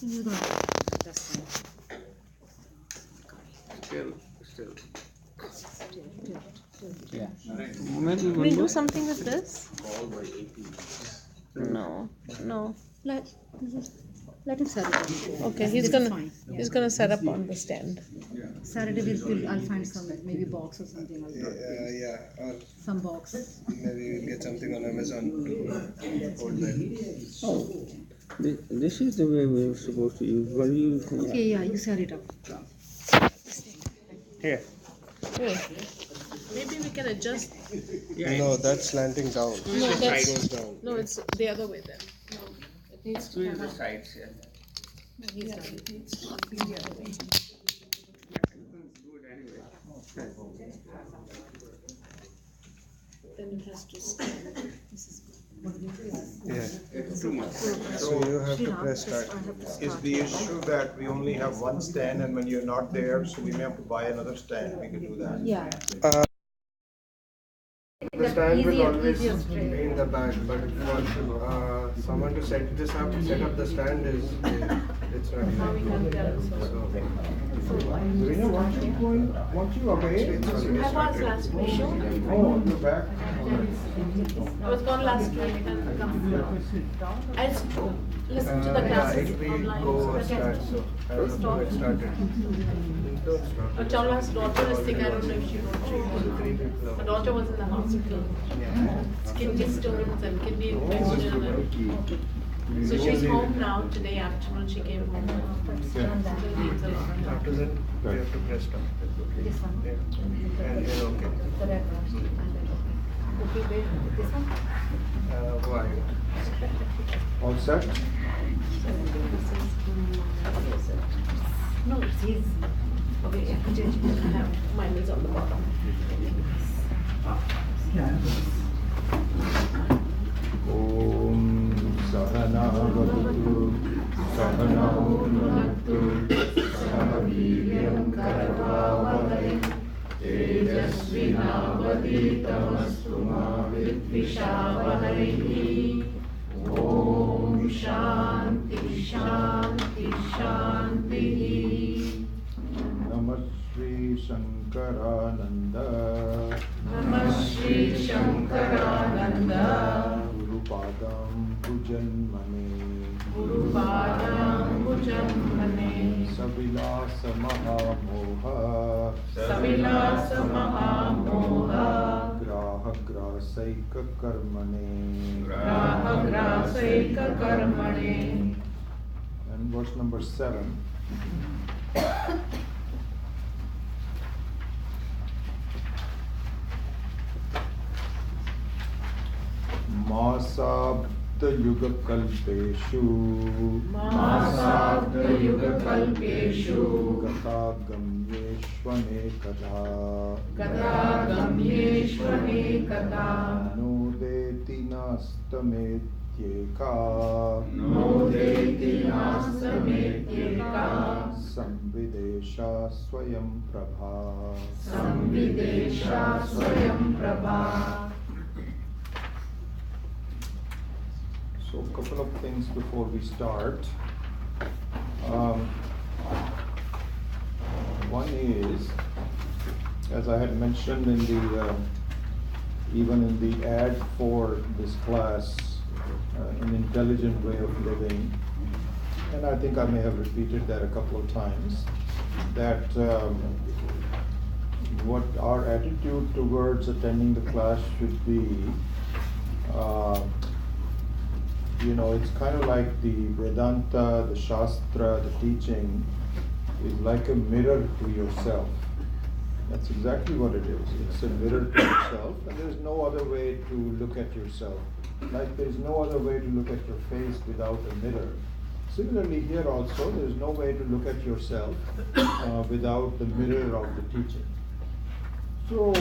That's fine. Still. Yeah. Maybe Can we do something with this? No. Let him set it up. Okay, This is fine. he's gonna set up on the stand. Saturday I'll find some maybe box or something. Or Some box. maybe we'll get something on Amazon to hold that. This is the way we're supposed to use. What do you think? Okay, yeah, you set it up. Here. Oh. Maybe we can adjust. No, that's slanting down. No, that's Goes down. no, it's the other way then. No, it needs to Squeeze the sides here. be the other way. Good anyway. Then it has to stand. Yeah. It's too much. So you have to press start. Is the issue that we only have one stand and when you're not there, so we may have to buy another stand, we could do that? Yeah. The stand will always be in the back, but for someone to set up the stand it's not easy. Serena, weren't you away? I was last week. Oh, you're back? I was gone last week and I listened to the classes It will online. go start, so I don't know who it started. Don't stop. Chawla's daughter is sick. I don't know if she wrote treatment. Her daughter was in the hospital. Kidney stones and kidney infection. So she's home now. Today afternoon she came home. After that, we have to press stop. This one. Yeah. And then okay. The red one. Okay, wait. This one? Why? All set? No, it's his. Okay, yeah. Mine is on the bottom. Om Sahana Vavatu Sahana Bhunaktu Sahaviryam Karavavahai Tejasvinavaditamastu ma vidvishavahai. Om Shanti Shanti Shanti. Namah Shri Shankarananda. Namah Shri Shankarananda. Gurupadam Pujanmane. Gurupadam Pujanmane. Savilasa Mahamoha. Savilasa Mahamoha. Graha Grasaika Karmane. Graha Grasaika Karmane. And verse number 7. Masabda Yuga Kalpeshu. Masabda Yuga Kalpeshu. Gata Gamyeshvane Kada. Gata Gamyeshvane Kada. Nodeti Nastametyeka. Nodeti Nastametyeka. Samvidesha Swayam Prabha. Samvidesha Swayam Prabha. So a couple of things before we start. One is, as I had mentioned in the even in the ad for this class, an intelligent way of living, and I think I may have repeated that a couple of times, that what our attitude towards attending the class should be. It's kind of like the Vedanta, the Shastra, the teaching is like a mirror to yourself. That's exactly what it is. It's a mirror to yourself, and there's no other way to look at yourself. Like there's no other way to look at your face without a mirror. Similarly here also, there's no way to look at yourself without the mirror of the teaching. So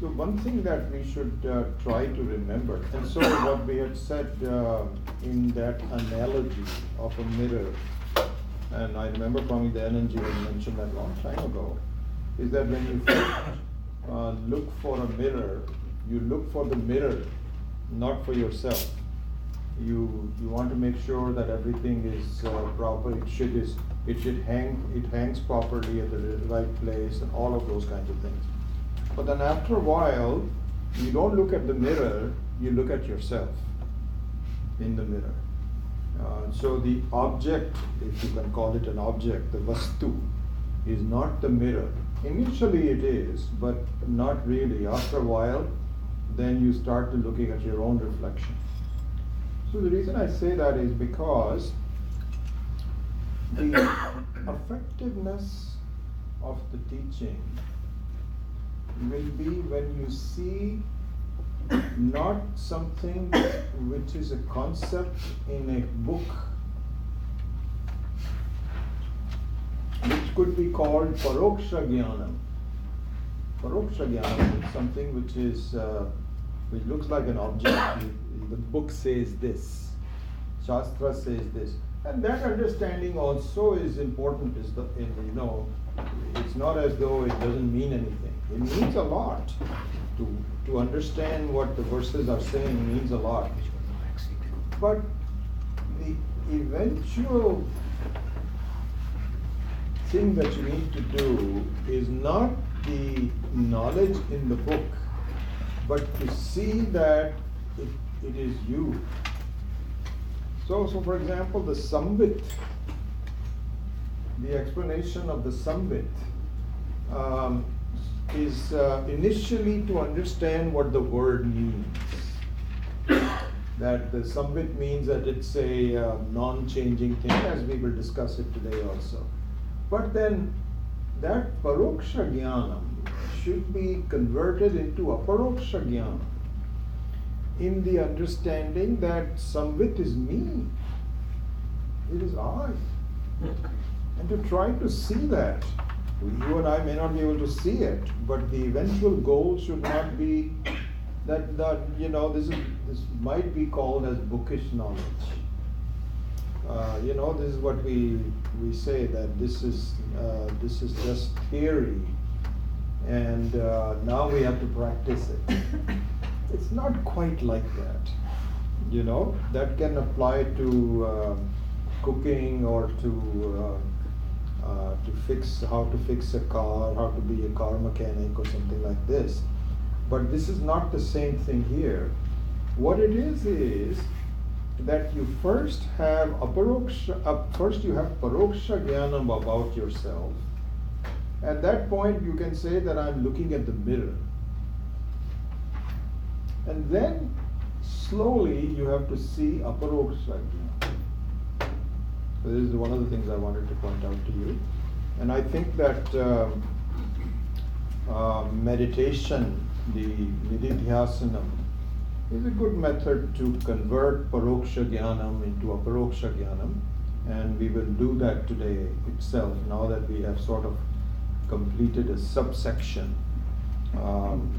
one thing that we should try to remember, and so what we had said in that analogy of a mirror, and I remember Swami Dayanand had mentioned that a long time ago, is that when you first look for a mirror, you look for the mirror, not for yourself. you want to make sure that everything is proper. It hangs properly at the right place and all of those kinds of things. But then after a while, you don't look at the mirror, you look at yourself in the mirror. So the object, if you can call it an object, the vastu, is not the mirror. Initially it is, but not really. After a while, then you start to looking at your own reflection. So the reason I say that is because the effectiveness of the teaching will be when you see not something which is a concept in a book, which could be called paroksha jnanam. Paroksha jnanam is something which looks like an object. The book says this, Shastra says this, and that understanding also is important. It's not as though it doesn't mean anything. It means a lot. To understand what the verses are saying means a lot. But the eventual thing that you need to do is not the knowledge in the book, but to see that it is you. So for example, the samvit, the explanation of the samvit is initially to understand what the word means. That the samvit means that it's a non-changing thing, as we will discuss it today also. But then that paroksha jnanam should be converted into aparoksha jnanam, in the understanding that samvit is me, it is I. And to try to see that, you and I may not be able to see it, but the eventual goal should not be that this might be called as bookish knowledge. This is what we say, that this is just theory, and now we have to practice it. It's not quite like that. That can apply to cooking or to how to fix a car, how to be a car mechanic or something like this. But this is not the same thing here. What it is that you first have first you have paroksha jnanam about yourself. At that point you can say that I'm looking at the mirror. And then slowly you have to see aparoksha jnanam. So this is one of the things I wanted to point out to you. And I think that meditation, the nididhyasanam, is a good method to convert paroksha jnanam into aparoksha jnanam. And we will do that today itself, now that we have sort of completed a subsection.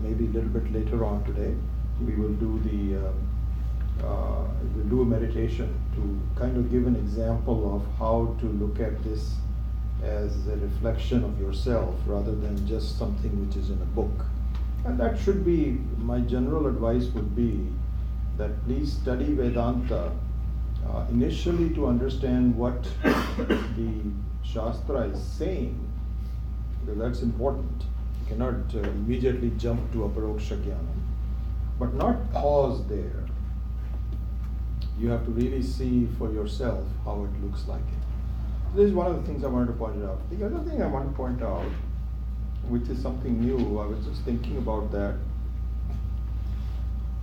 Maybe a little bit later on today, we will do we'll do a meditation to kind of give an example of how to look at this as a reflection of yourself rather than just something which is in a book. And that should be, my general advice would be that please study Vedanta initially to understand what the Shastra is saying, because that's important. You cannot immediately jump to aparoksha jnanam, but not pause there. You have to really see for yourself how it looks like it. This is one of the things I wanted to point out. The other thing I want to point out, which is something new, I was just thinking about that.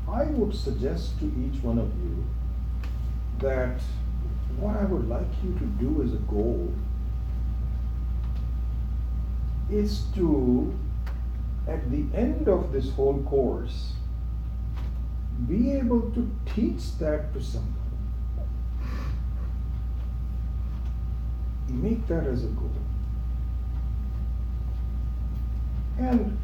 I would suggest to each one of you that what I would like you to do as a goal is to, at the end of this whole course, be able to teach that to someone. Make that as a goal. And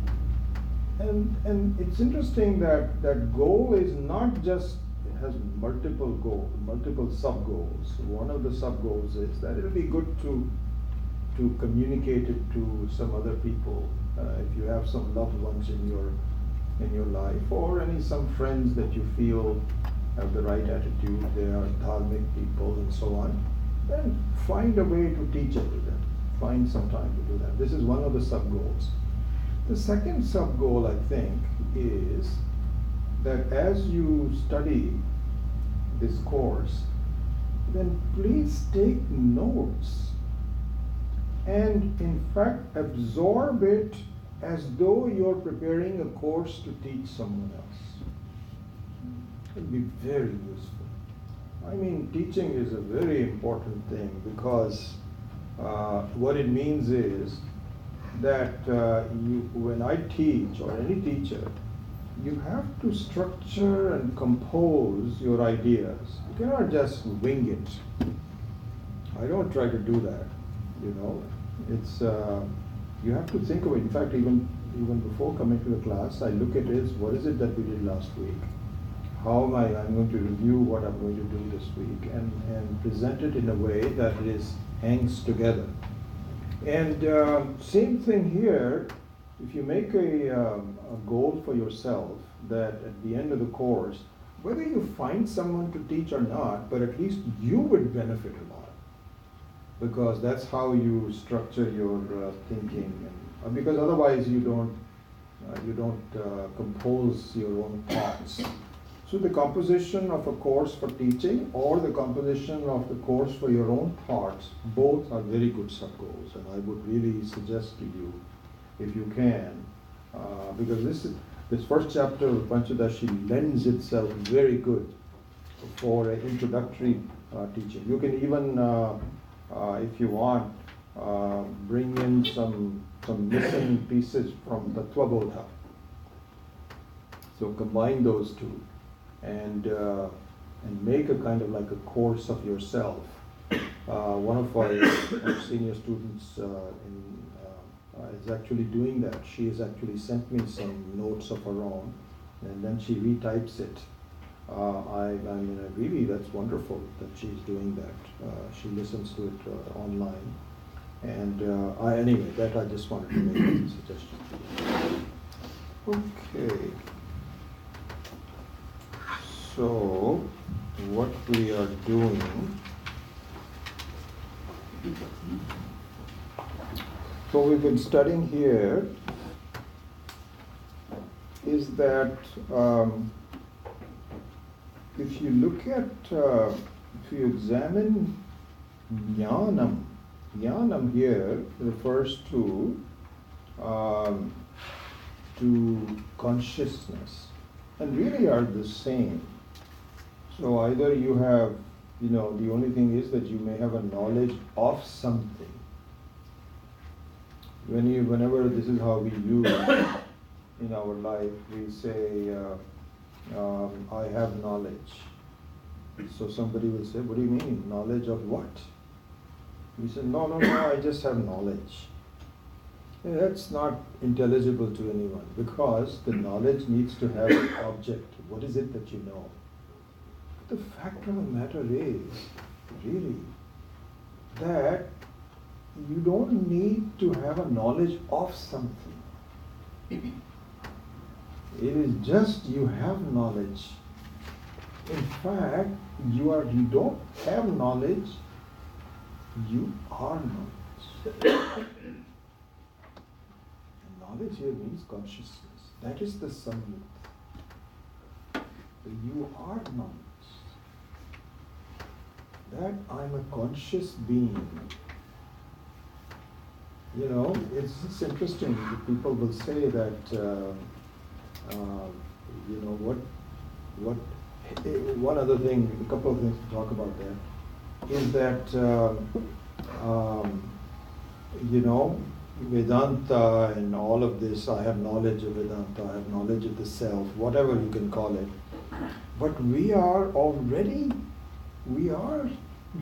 it's interesting that that goal is not just, it has multiple goals, multiple sub-goals. One of the sub-goals is that it'll be good to communicate it to some other people. If you have some loved ones in your life, or some friends that you feel have the right attitude, they are dharmic people and so on, then find a way to teach it to them. Find some time to do that. This is one of the sub-goals. The second sub-goal, I think, is that as you study this course, then please take notes and in fact absorb it as though you're preparing a course to teach someone else. It will be very useful. I mean, teaching is a very important thing because what it means is that when I teach, or any teacher, you have to structure and compose your ideas. You cannot just wing it. I don't try to do that, you know. It's you have to think of it. In fact, even before coming to the class, I look at it as what is it that we did last week? How am I'm going to review what I'm going to do this week and present it in a way that it hangs together. And same thing here, if you make a goal for yourself that at the end of the course, whether you find someone to teach or not, but at least you would benefit a lot. Because that's how you structure your thinking. And, because otherwise you don't compose your own thoughts. So the composition of a course for teaching or the composition of the course for your own thoughts, both are very good sub-goals, and I would really suggest to you, if you can, because this first chapter of Panchadasi lends itself very good for an introductory teaching. You can even, if you want, bring in some missing pieces from Tattva Bodha. So combine those two. And make a kind of like a course of yourself. One of our senior students is actually doing that. She has actually sent me some notes of her own, and then she retypes it. I mean, really, that's wonderful that she's doing that. She listens to it online, and anyway, that I just wanted to make as a suggestion. Okay. So, what we are doing, so we've been studying here, is that if you look at, if you examine jnanam here refers to consciousness, and really are the same. So either you have, the only thing is that you may have a knowledge of something. Whenever this is how we use in our life, we say, I have knowledge. So somebody will say, what do you mean? Knowledge of what? We say, no, I just have knowledge. And that's not intelligible to anyone because the knowledge needs to have an object. What is it that you know? The fact of the matter is, really, that you don't need to have a knowledge of something. It is just you have knowledge. In fact, you don't have knowledge, you are knowledge. Knowledge here means consciousness. That is the samyut. You are knowledge. That I'm a conscious being. It's interesting. People will say that, one other thing, a couple of things to talk about there, is that, Vedanta and all of this, I have knowledge of Vedanta, I have knowledge of the self, whatever you can call it. But we are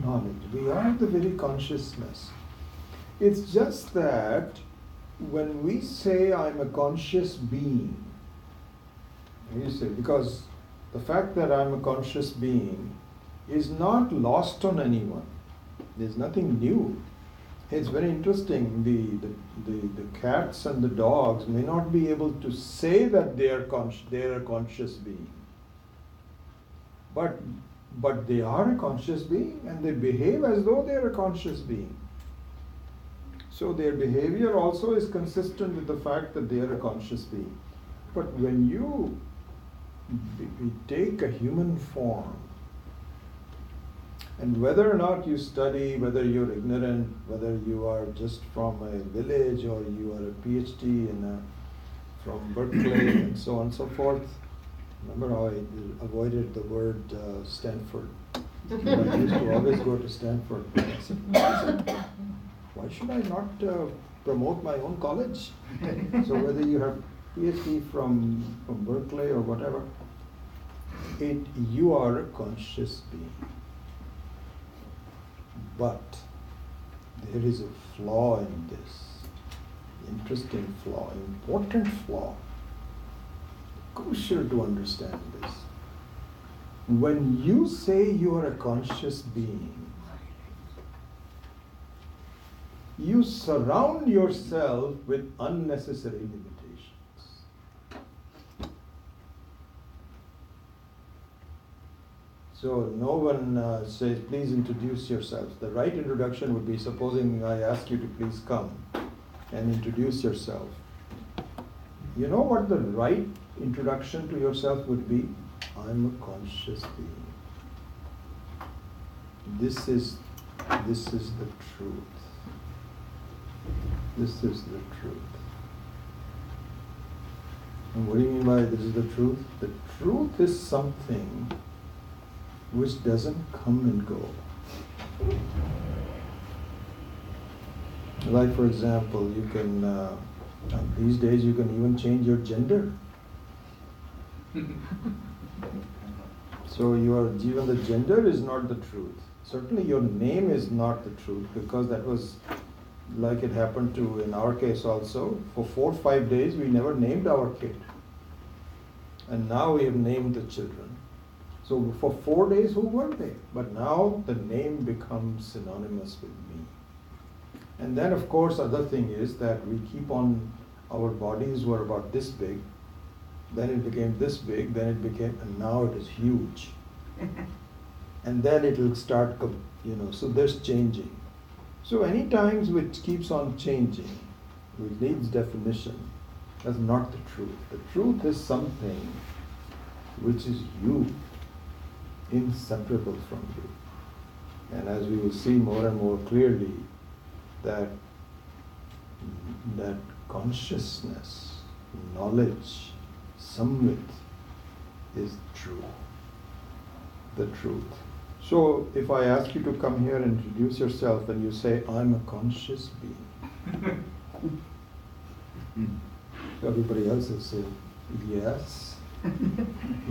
knowledge, we are the very consciousness. It's just that when we say I'm a conscious being, you say, because the fact that I'm a conscious being is not lost on anyone. There's nothing new. It's very interesting. The cats and the dogs may not be able to say that they are a conscious being. But they are a conscious being and they behave as though they are a conscious being. So their behavior also is consistent with the fact that they are a conscious being. But when you take a human form, and whether or not you study, whether you're ignorant, whether you are just from a village or you are a PhD from Berkeley and so on and so forth. Remember how I avoided the word Stanford? I used to always go to Stanford. I said, why should I not promote my own college? So whether you have PhD from Berkeley or whatever, you are a conscious being. But there is a flaw in this, interesting flaw, important flaw, crucial to understand this. When you say you are a conscious being, you surround yourself with unnecessary limitations. So no one says, please introduce yourself. The right introduction would be, supposing I ask you to please come and introduce yourself. You know what the right introduction to yourself would be? I'm a conscious being. This is the truth. This is the truth. And what do you mean by this is the truth? The truth is something which doesn't come and go. Like for example, you can, these days you can even change your gender. So even the gender is not the truth. Certainly your name is not the truth, because that was like it happened to in our case also. For 4 or 5 days we never named our kid. And now we have named the children. So for 4 days, who were they? But now the name becomes synonymous with me. And then of course other thing is that we keep on, our bodies were about this big, then it became this big, then it became, and now it is huge. And then it will start, so there's changing. So any times which keeps on changing, which needs definition, that's not the truth. The truth is something which is you, inseparable from you. And as we will see more and more clearly, that consciousness, knowledge, samvit is true, the truth. So if I ask you to come here and introduce yourself and you say, I'm a conscious being, everybody else will say, yes.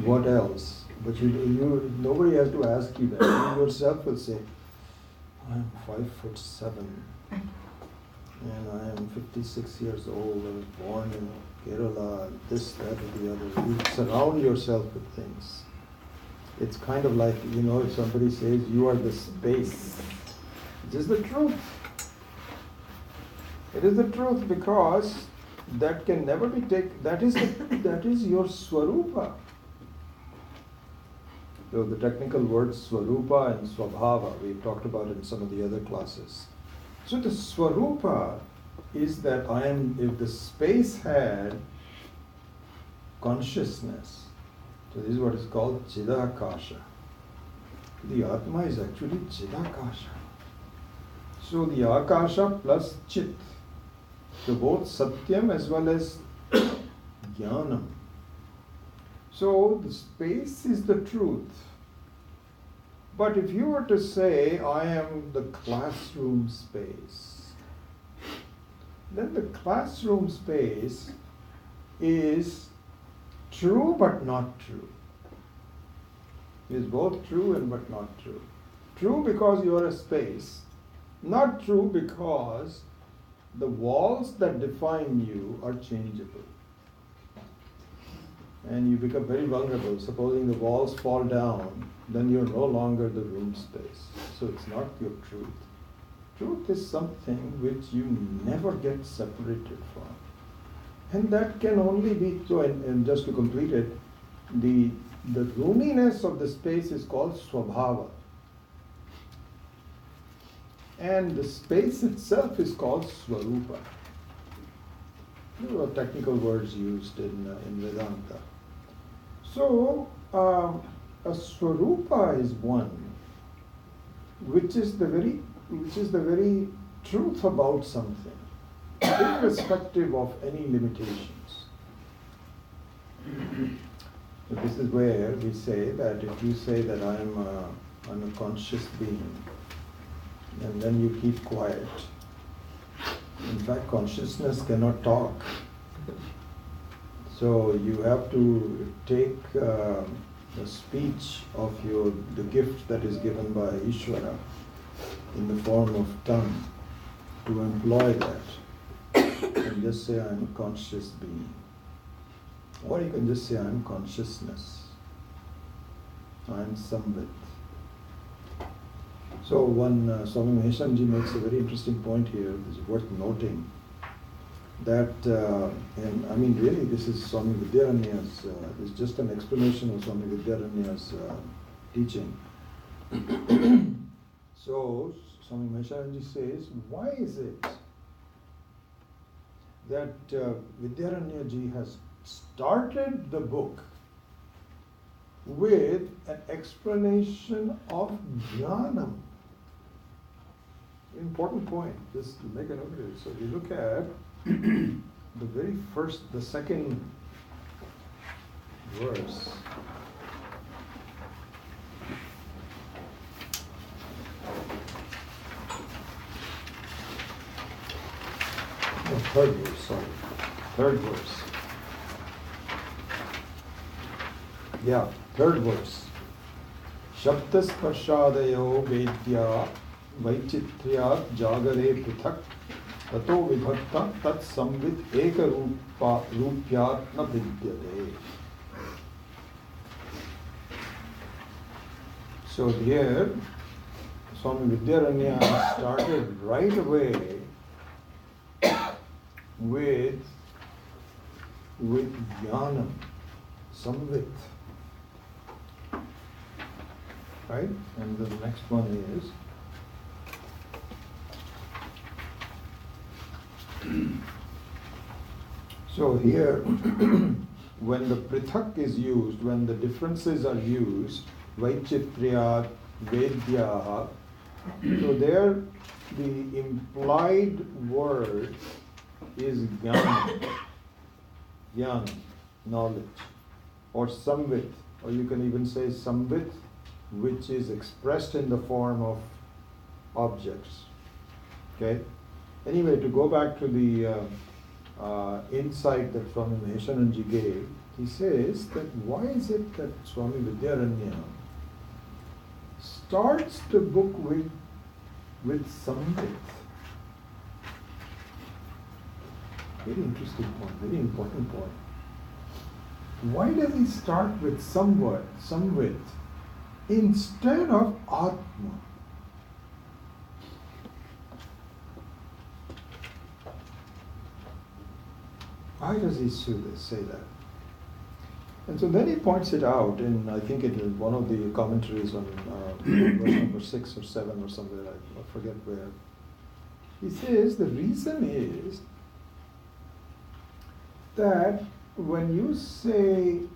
What else? But nobody has to ask you that. You yourself will say, I'm 5'7", and I am 56 years old, I was born in Kerala, this, that, or the other. You surround yourself with things. It's kind of like, if somebody says you are the space, it is the truth. It is the truth, because that can never be taken, that is your swarupa. So the technical words swarupa and swabhava, we've talked about in some of the other classes. So the swarupa is that if the space had consciousness, so this is what is called chidakasha. The Atma is actually chidakasha. So the akasha plus chit. So both satyam as well as jnanam. So the space is the truth. But if you were to say, I am the classroom space, then the classroom space is true but not true. It is both true and but not true. True because you are a space, not true because the walls that define you are changeable. And you become very vulnerable. Supposing the walls fall down, then you're no longer the room space. So it's not your truth. Truth is something which you never get separated from. And that can only be, so and just to complete it, the the roominess of the space is called swabhava. And the space itself is called swarupa. There are technical words used in Vedanta. So, a swarupa is one, which is the very truth about something, irrespective of any limitations. So this is where we say that if you say that I'm a conscious being, and then you keep quiet. In fact, consciousness cannot talk. So you have to take the speech of the gift that is given by Ishvara in the form of tongue to employ that and just say I'm a conscious being. Or you can just say I'm consciousness. I'm Samvit. So Swami Maheshanji makes a very interesting point here, which is worth noting, that, and I mean really this is Swami Vidyaranya's, it's just an explanation of Swami Vidyaranya's teaching. So Swami Maheshanji says, why is it that Vidyaranyaji has started the book with an explanation of jnanam? Important point, just to make a note of it. So we look at the second verse. No, third verse, sorry. Third verse. Yeah, third verse. Shabdasparshadayo vedya vaichitriyat jagare prithak tato vibhakta tat samvit eka rupyatma vidyate. So here, Swami Vidyaranya started right away with jnanam, samvit. Right? And the next one is so here when the prithak is used, when the differences are used, vaichitriyat, vedyaha, so there the implied word is jnana, knowledge, or samvit, or you can even say samvit, which is expressed in the form of objects. Okay? Anyway, to go back to the insight that Swami Maheshananji gave, he says that why is it that Swami Vidyaranya starts the book with samvit? Very interesting point, very important point. Why does he start with samvit, instead of Atma? Why does he say that? And so then he points it out in, I think it is one of the commentaries on verse number 6 or 7 or somewhere, I forget where. He says the reason is that when you say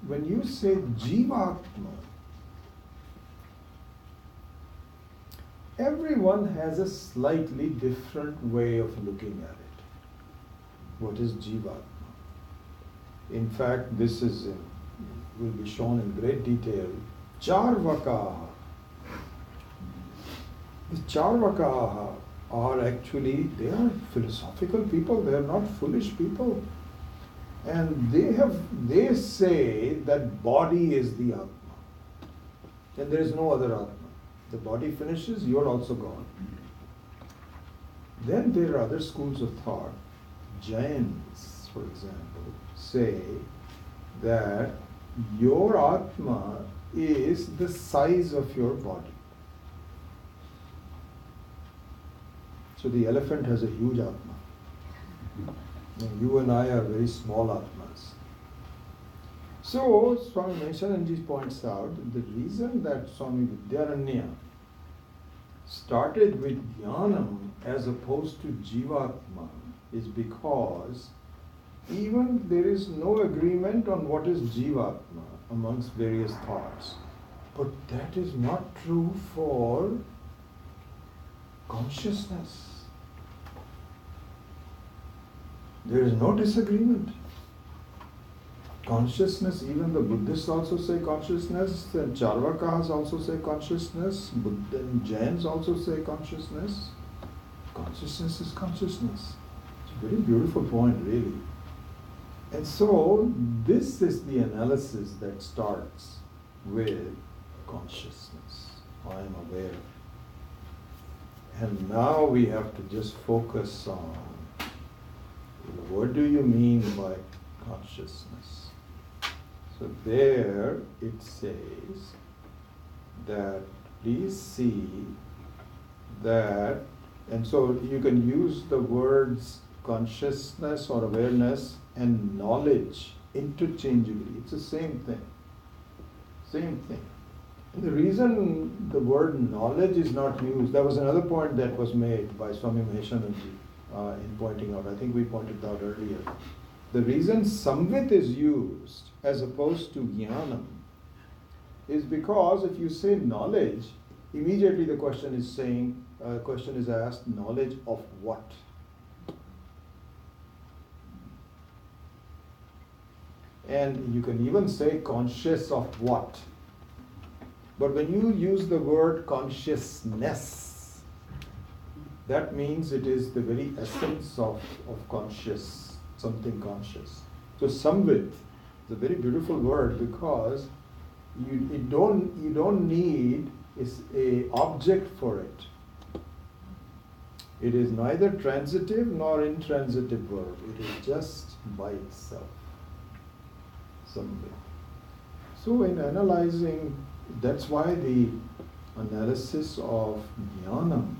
Jivatma, everyone has a slightly different way of looking at it. What is Jivatma? In fact, this will be shown in great detail. Charvakaha. The Charvakaha are actually, they are philosophical people, they are not foolish people. And they say that body is the Atma. And there is no other Atma. The body finishes, you are also gone. Then there are other schools of thought. Jains, for example, say that your Atma is the size of your body. So the elephant has a huge Atma. And you and I are very small Atmas. So, Swami Meshananji points out the reason that Swami Vidyaranya started with Jnanam as opposed to Jivatma is because even there is no agreement on what is Jivatma amongst various thoughts. But that is not true for consciousness. There is no disagreement. Consciousness, even the Buddhists also say consciousness, and Charvakas also say consciousness, Buddha and Jains also say consciousness. Consciousness is consciousness. It's a very beautiful point, really. And so, this is the analysis that starts with consciousness. I am aware. And now we have to just focus on what do you mean by consciousness? So there it says that please see that, and so you can use the words consciousness or awareness and knowledge interchangeably. It's the same thing. Same thing. And the reason the word knowledge is not used, that was another point that was made by Swami Maheshananji in pointing out. I think we pointed out earlier. The reason samvit is used as opposed to jnanam is because if you say knowledge, immediately the question is asked, knowledge of what? And you can even say conscious of what? But when you use the word consciousness, that means it is the very essence of conscious, something conscious. So samvit is a very beautiful word because you don't need a object for it. It is neither transitive nor intransitive verb. It is just by itself. Samvit. So in analyzing, that's why the analysis of jnanam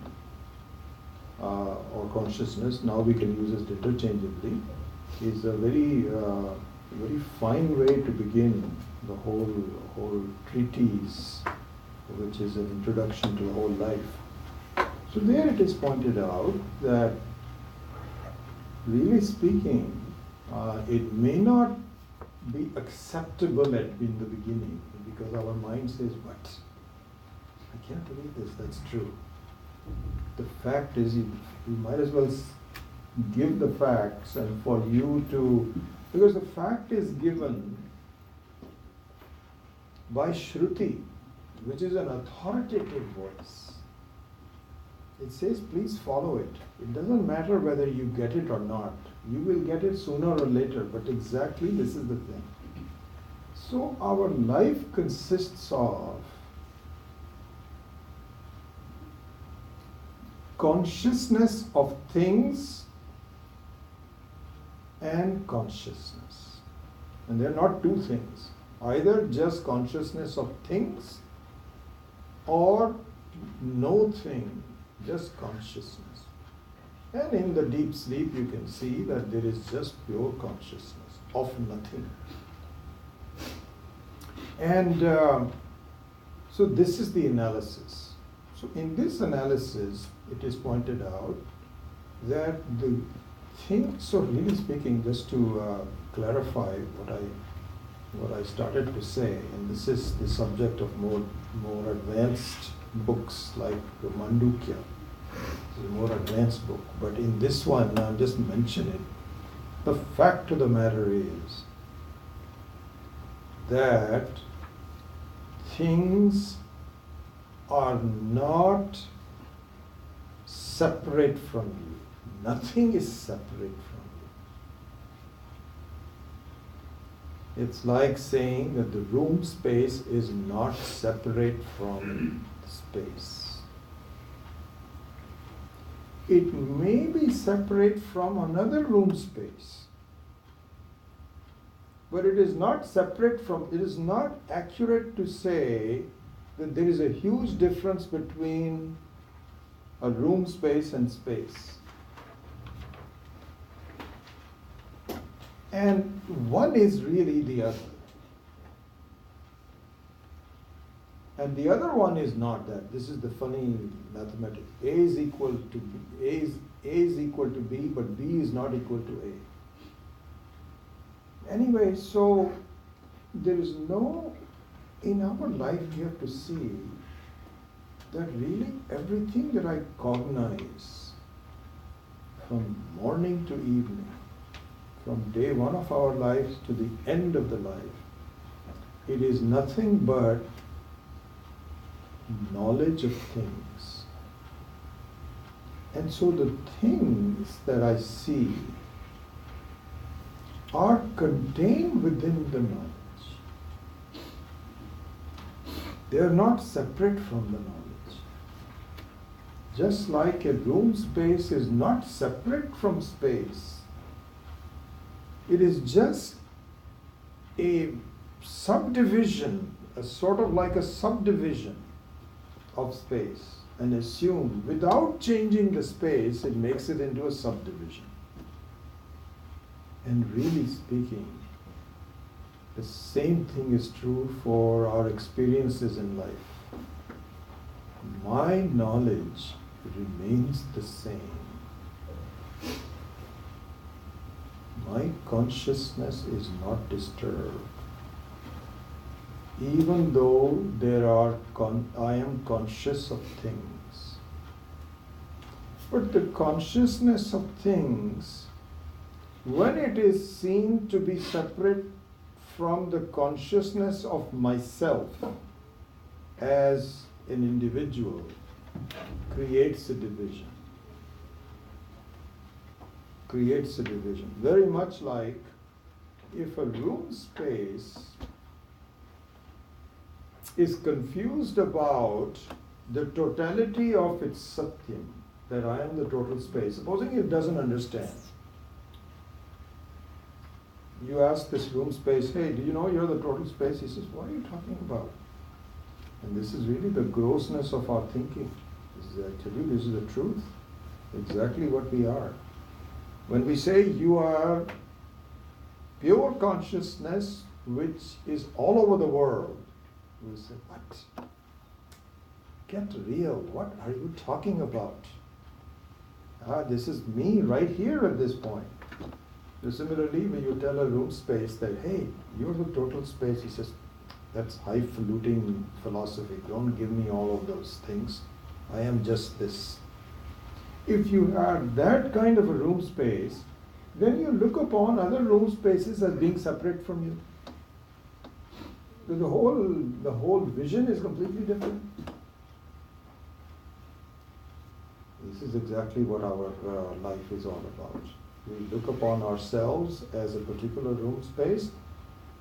or consciousness, now we can use it interchangeably, is a very fine way to begin the whole treatise, which is an introduction to the whole life. So there it is pointed out that, really speaking, it may not be acceptable in the beginning because our mind says, "What? I can't believe this. That's true." The fact is, you might as well give the facts, and for you to, because the fact is given by Shruti, which is an authoritative voice. It says, please follow it. It doesn't matter whether you get it or not. You will get it sooner or later, but exactly this is the thing. So our life consists of consciousness of things and consciousness. And they're not two things. Either just consciousness of things or no thing, just consciousness. And in the deep sleep you can see that there is just pure consciousness of nothing. And so this is the analysis. So in this analysis, it is pointed out that the thing, so really speaking, just to clarify what I started to say, and this is the subject of more advanced books like the Mandukya. It's a more advanced book, but in this one, I'll just mention it. The fact of the matter is that things are not separate from you. Nothing is separate from you. It's like saying that the room space is not separate from space. It may be separate from another room space, but it is not separate from, it is not accurate to say that there is a huge difference between a room space and space. And one is really the other. And the other one is not that. This is the funny mathematics. A is equal to B. A is equal to B, but B is not equal to A. Anyway, so there is no, in our life we have to see that really everything that I cognize from morning to evening, from day one of our lives to the end of the life, it is nothing but knowledge of things. And so the things that I see are contained within the knowledge. They are not separate from the knowledge. Just like a room space is not separate from space, it is just a subdivision, a sort of like a subdivision of space, and assume without changing the space, it makes it into a subdivision. And really speaking, the same thing is true for our experiences in life. My knowledge remains the same. My consciousness is not disturbed. Even though I am conscious of things. But the consciousness of things, when it is seen to be separate from the consciousness of myself as an individual, creates a division. Creates a division. Very much like if a room space is confused about the totality of its satyam, that I am the total space. Supposing it doesn't understand. You ask this room space, hey, do you know you're the total space? He says, what are you talking about? And this is really the grossness of our thinking. I tell you, this is the truth. Exactly what we are. When we say you are pure consciousness, which is all over the world, we say, what? Get real. What are you talking about? This is me right here at this point. So similarly, when you tell a room space that, hey, you're the total space, he says, that's highfalutin philosophy. Don't give me all of those things. I am just this. If you have that kind of a room space, then you look upon other room spaces as being separate from you. The whole vision is completely different. This is exactly what our life is all about. We look upon ourselves as a particular room space,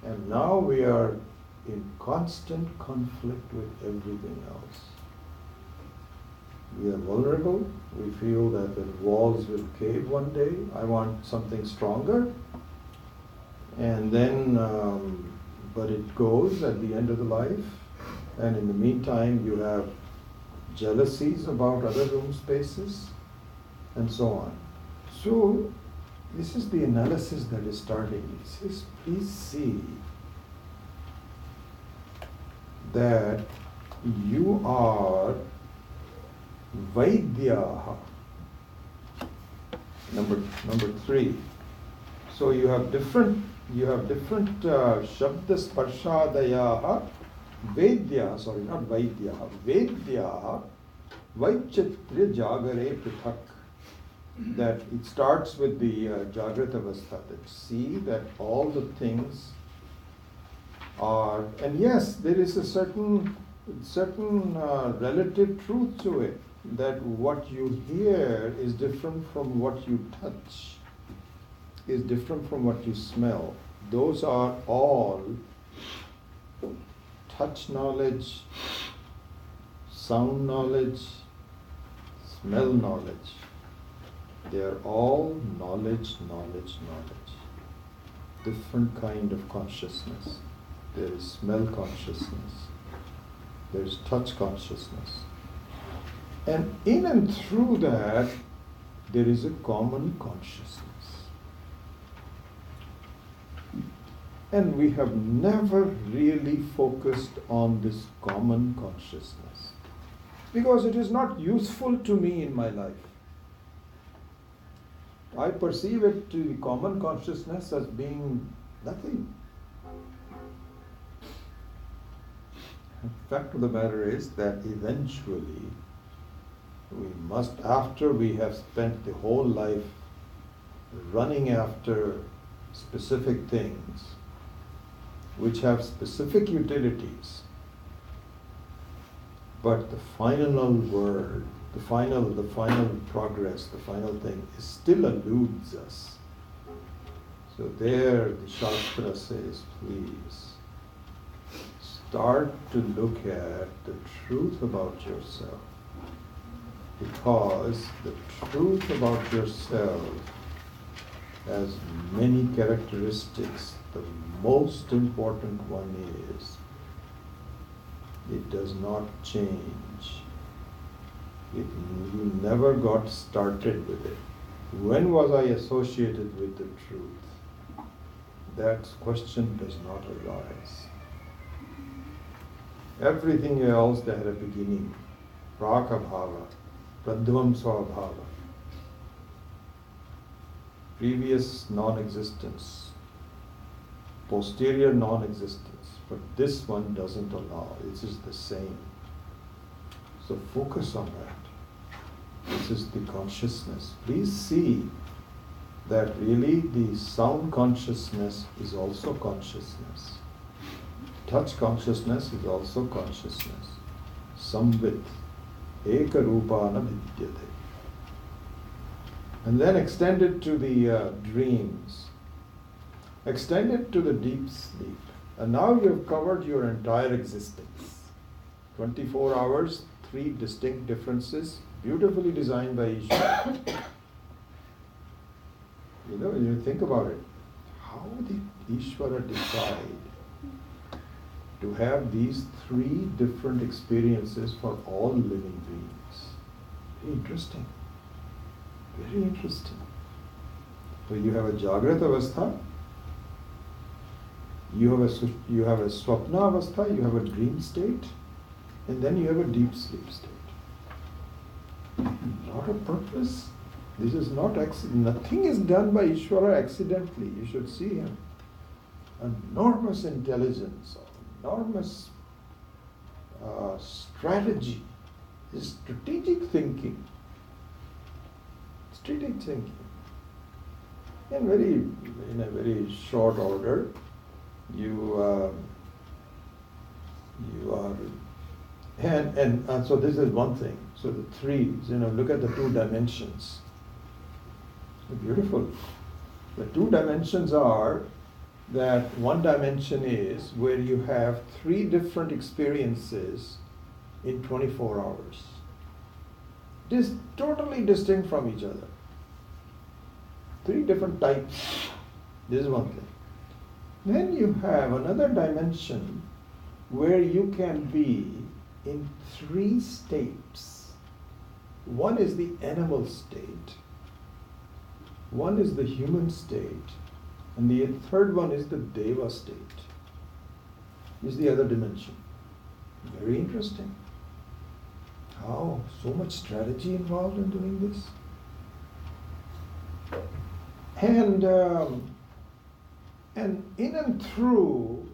and now we are in constant conflict with everything else. We are vulnerable. We feel that the walls will cave one day. I want something stronger. And then, but it goes at the end of the life. And in the meantime, you have jealousies about other room spaces, and so on. So, this is the analysis that is starting. It says, please see that you are Vaidyaha. Number 3. So you have different Shabda Sparshadayaha, Vedya, sorry, not Vaidyaha, Vedyaha, Vaichitrya Jagare Prithak. That it starts with the Jagrata Avastha, that see that all the things are, and yes, there is a certain relative truth to it, that what you hear is different from what you touch, is different from what you smell. Those are all touch knowledge, sound knowledge, smell knowledge. They are all knowledge. Different kind of consciousness. There is smell consciousness. There is touch consciousness. And in and through that, there is a common consciousness. And we have never really focused on this common consciousness because it is not useful to me in my life. I perceive it to the common consciousness as being nothing. The fact of the matter is that eventually we must, after we have spent the whole life running after specific things which have specific utilities, but the final word, the final progress, the final thing still eludes us. So there the Shastra says, please start to look at the truth about yourself, because the truth about yourself has many characteristics. The most important one is it does not change. You never got started with it. When was I associated with the truth? That question does not arise. Everything else that had a beginning, prakabhava, pradvamsvabhava, previous non-existence, posterior non-existence, but this one doesn't allow. It is the same. So focus on that. This is the consciousness. Please see that really the sound consciousness is also consciousness. Touch consciousness is also consciousness. Samvit, ekarupana vidyate. And then extend it to the dreams. Extend it to the deep sleep. And now you have covered your entire existence. 24 hours, 3 distinct differences, beautifully designed by Ishvara. You think about it. How did Ishvara decide to have these 3 different experiences for all living beings? Very interesting. Very interesting. So you have a Jagrata Avastha, you have a Swapna Avastha, you have a dream state, and then you have a deep sleep state. Lot of purpose. This is not accident. Nothing is done by Ishvara accidentally. You should see him. Enormous intelligence, enormous strategy, strategic thinking. Strategic thinking. In a very short order, you are, and so this is one thing. So the 3, look at the 2 dimensions. Beautiful. The 2 dimensions are that one dimension is where you have 3 different experiences in 24 hours. Totally distinct from each other. 3 different types. This is one thing. Then you have another dimension where you can be in 3 states. One is the animal state, one is the human state, and the third one is the Deva state. Is the other dimension. Very interesting. How so much strategy involved in doing this? And in and through,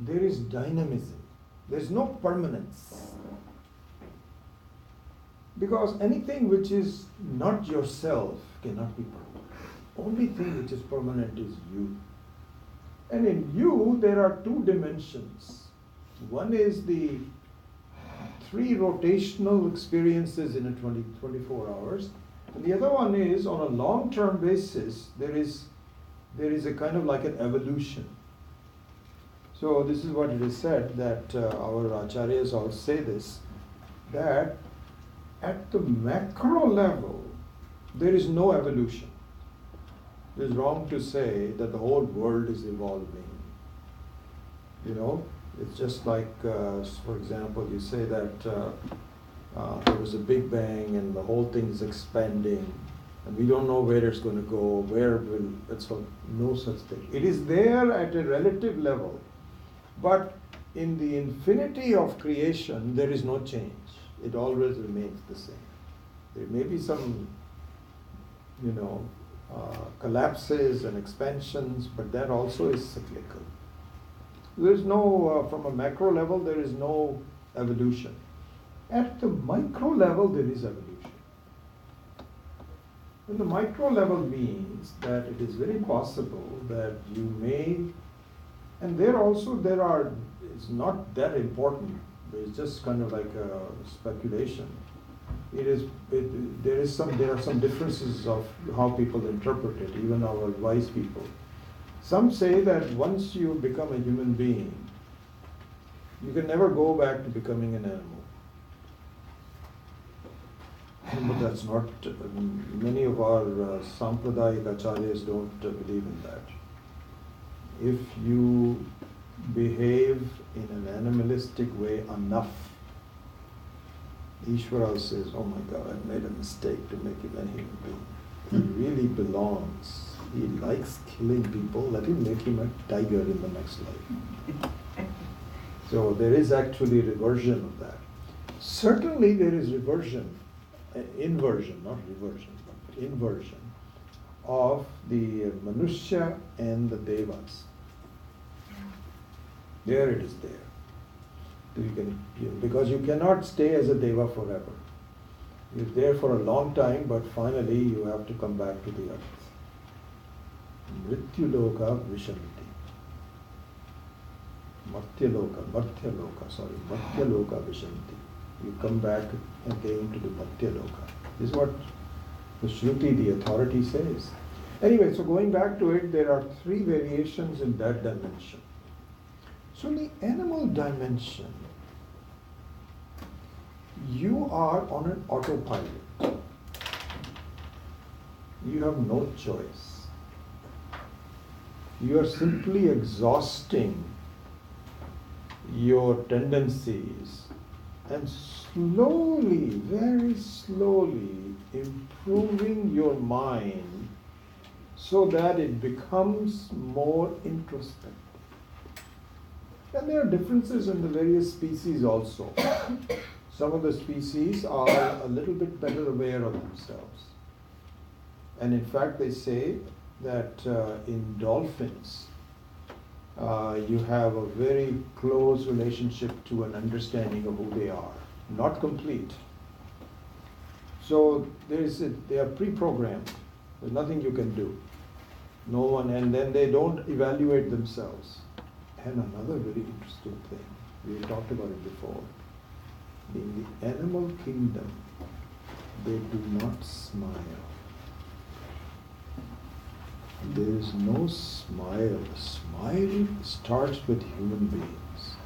there is dynamism. There's no permanence. Because anything which is not yourself cannot be permanent. Only thing which is permanent is you. And in you, there are 2 dimensions. One is the 3 rotational experiences in a 24 hours. And the other one is, on a long-term basis, there is a kind of like an evolution. So this is what it is said, that our acharyas all say this, that at the macro level, there is no evolution. It is wrong to say that the whole world is evolving. It's just like, for example, you say that there was a big bang and the whole thing is expanding. And we don't know where it's going to go, where will, it's all, no such thing. It is there at a relative level, but in the infinity of creation, there is no change. It always remains the same. There may be some, collapses and expansions, but that also is cyclical. There is no, from a macro level, there is no evolution. At the micro level, there is evolution. And the micro level means that it is very possible that you may, and there are, it's not that important, but it's just kind of like a speculation. There are some differences of how people interpret it, even our wise people. Some say that once you become a human being, you can never go back to becoming an animal. But that's not, many of our Sampradayic acharyas don't believe in that. If you behave in an animalistic way enough, Ishvara says, oh my God, I made a mistake to make him a human being. He really belongs. He likes killing people. Let him make him a tiger in the next life. So there is actually reversion of that. Certainly there is inversion, not reversion, but inversion of the Manushya and the Devas. There it is there. Because you cannot stay as a Deva forever. You're there for a long time, but finally you have to come back to the earth. Mrityuloka Vishanti. Martyaloka Vishanti. You come back again to the Martyaloka. This is what the Shruti, the authority, says. Anyway, so going back to it, there are 3 variations in that dimension. So in the animal dimension, you are on an autopilot. You have no choice. You are simply exhausting your tendencies and slowly, very slowly improving your mind so that it becomes more introspective. And there are differences in the various species also. Some of the species are a little bit better aware of themselves. And in fact, they say that in dolphins, you have a very close relationship to an understanding of who they are. Not complete. So they are pre-programmed. There's nothing you can do. No one, and then they don't evaluate themselves. And another very interesting thing, we talked about it before. In the animal kingdom, they do not smile. There is no smile. Smile starts with human beings.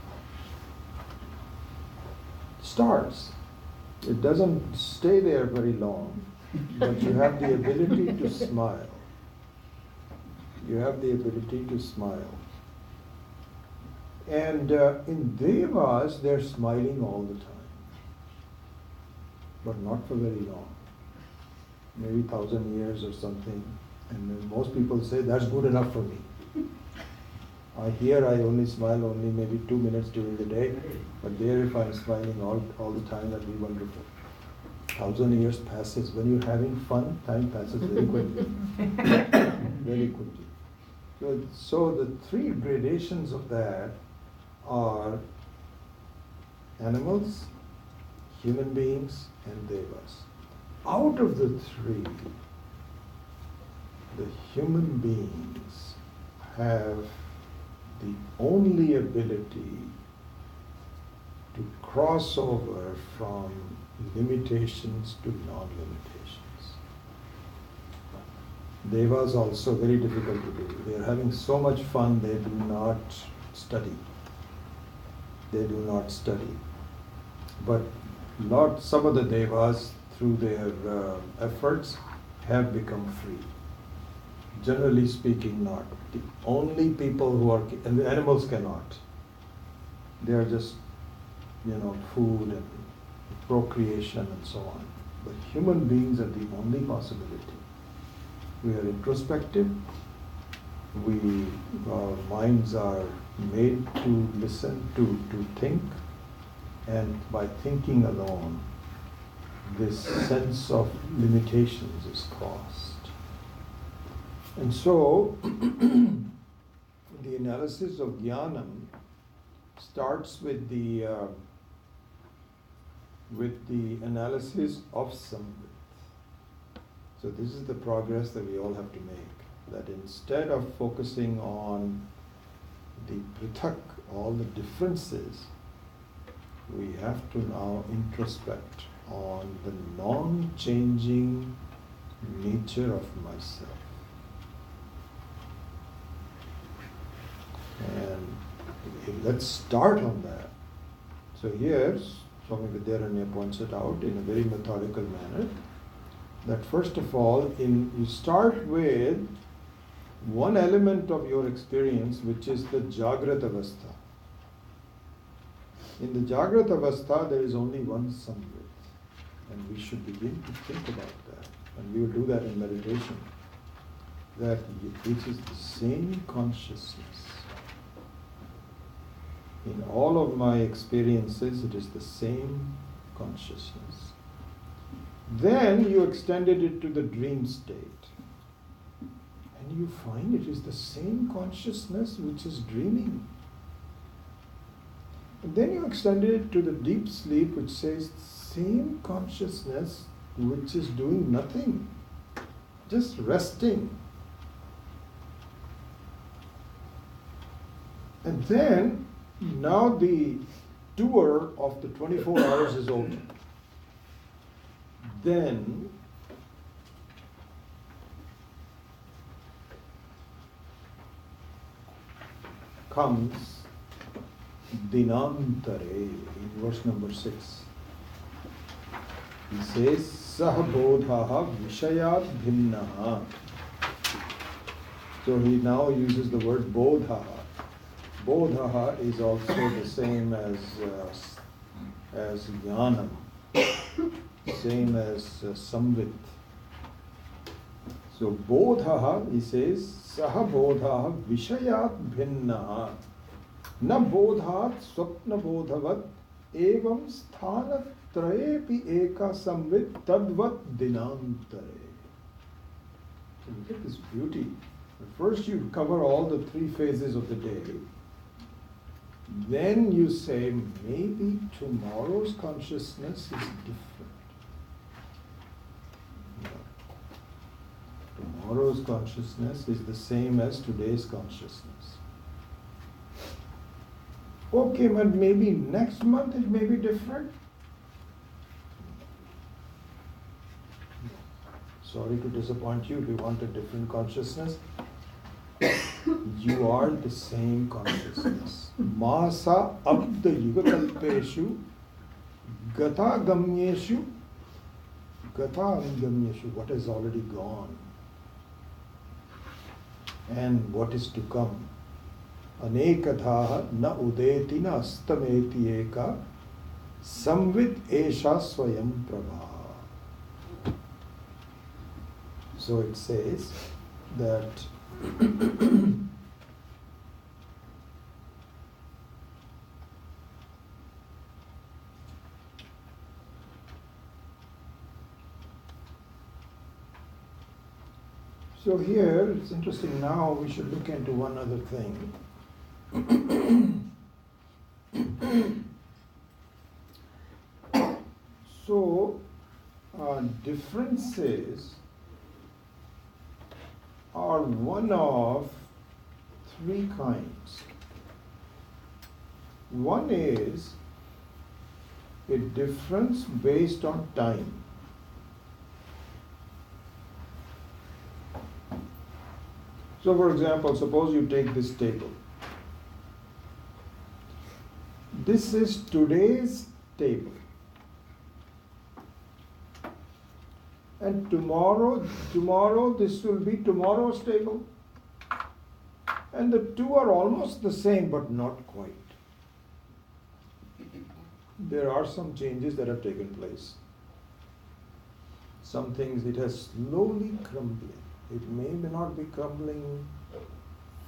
Starts. It doesn't stay there very long, but you have the ability to smile. You have the ability to smile. And in Devas, they're smiling all the time. But not for very long. Maybe 1,000 years or something. And then most people say, that's good enough for me. Here I only smile only maybe 2 minutes during the day. But there if I'm smiling all the time, that'd be wonderful. 1,000 years passes. When you're having fun, time passes very quickly. Very quickly. So the 3 gradations of that are animals, human beings, and devas. Out of the 3, the human beings have the only ability to cross over from limitations to non-limitations. Devas also very difficult to do. They are having so much fun, they do not study. They do not study. But some of the devas, through their efforts, have become free. Generally speaking, not. The only people who are, and the animals cannot. They are just, food and procreation and so on. But human beings are the only possibility. We are introspective. Our minds are made to listen, to think, and by thinking alone, this sense of limitations is caused. And so, the analysis of jnanam starts with the analysis of samvit. So this is the progress that we all have to make. That instead of focusing on the prithak, all the differences, we have to now introspect on the non-changing nature of myself. And let's start on that. So here, Swami Vidyaranya points it out in a very methodical manner, that first of all, you start with one element of your experience, which is the Jagrat Avastha. In the Jagrat Avastha, there is only one samvit, and we should begin to think about that. And we will do that in meditation, that which is the same consciousness. In all of my experiences, it is the same consciousness. Then you extended it to the dream state. And you find it is the same consciousness which is dreaming. And then you extended it to the deep sleep, which says same consciousness which is doing nothing, just resting. And then now the tour of the 24 hours is over. Then comes Dinantare in verse number 6. He says, Sahabodhaha Vishayat Bhinnaha. So he now uses the word Bodhaha. Bodhaha is also the same as Jnanam, same as Samvit. So Bodhaha, he says, Saha Bodhaha Vishayat Bhinnaha Na Bodhat Swapna Bodhavat Evam Sthana Trayepi Eka Samvit Tadvat Dinantare. So look at this beauty. First you cover all the three phases of the day. Then you say, maybe tomorrow's consciousness is different. No. Tomorrow's consciousness is the same as today's consciousness. Okay, but maybe next month it may be different. Sorry to disappoint you if you want a different consciousness. You are the same consciousness. Masa abda yugakalpeshu gata gamyeshu what has already gone and what is to come. Anekathaha na udeti na astameti eka samvit esha swayam prabha. So it says that so here it's interesting. Now we should look into one other thing. So differences are one of three kinds. One is a difference based on time. So for example, suppose you take this table. This is today's table. And tomorrow this will be tomorrow's table. And the two are almost the same, but not quite. There are some changes that have taken place. Some things it has slowly crumbling. It may not be crumbling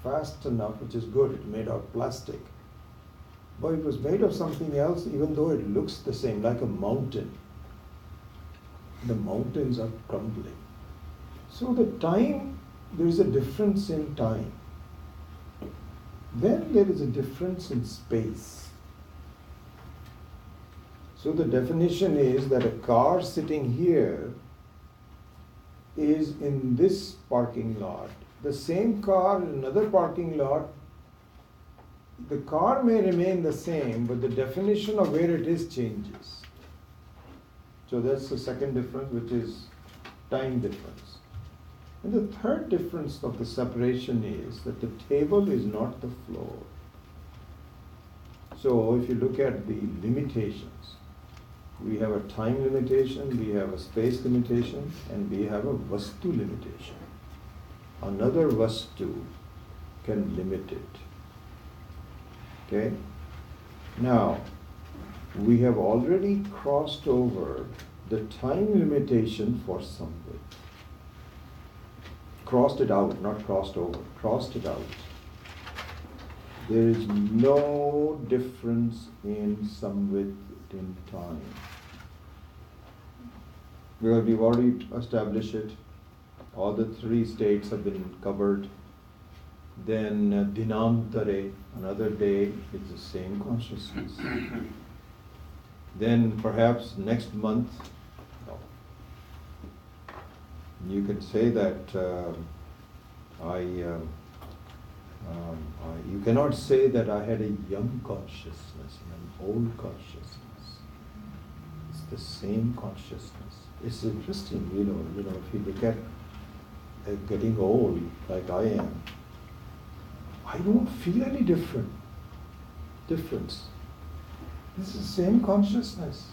fast enough, which is good. It's made out of plastic. But it was made of something else, even though it looks the same, like a mountain. The mountains are crumbling. So the time, there is a difference in time. Then there is a difference in space. So the definition is that a car sitting here is in this parking lot. The same car in another parking lot, the car may remain the same, but the definition of where it is changes. So that's the second difference, which is time difference. And the third difference of the separation is that the table is not the floor. So if you look at the limitations, we have a time limitation, we have a space limitation, and we have a vastu limitation. Another vastu can limit it. Okay? Now, we have already crossed over the time limitation for samvit. Crossed it out, not crossed over, crossed it out. There is no difference in samvit in time. Because we've already established it. All the three states have been covered. Then dinantare, another day, it's the same consciousness. Then perhaps next month, no. You can say that you cannot say that I had a young consciousness and an old consciousness. It's the same consciousness. It's interesting, you know, if you look at getting old like I am, I don't feel any difference. This is the same consciousness.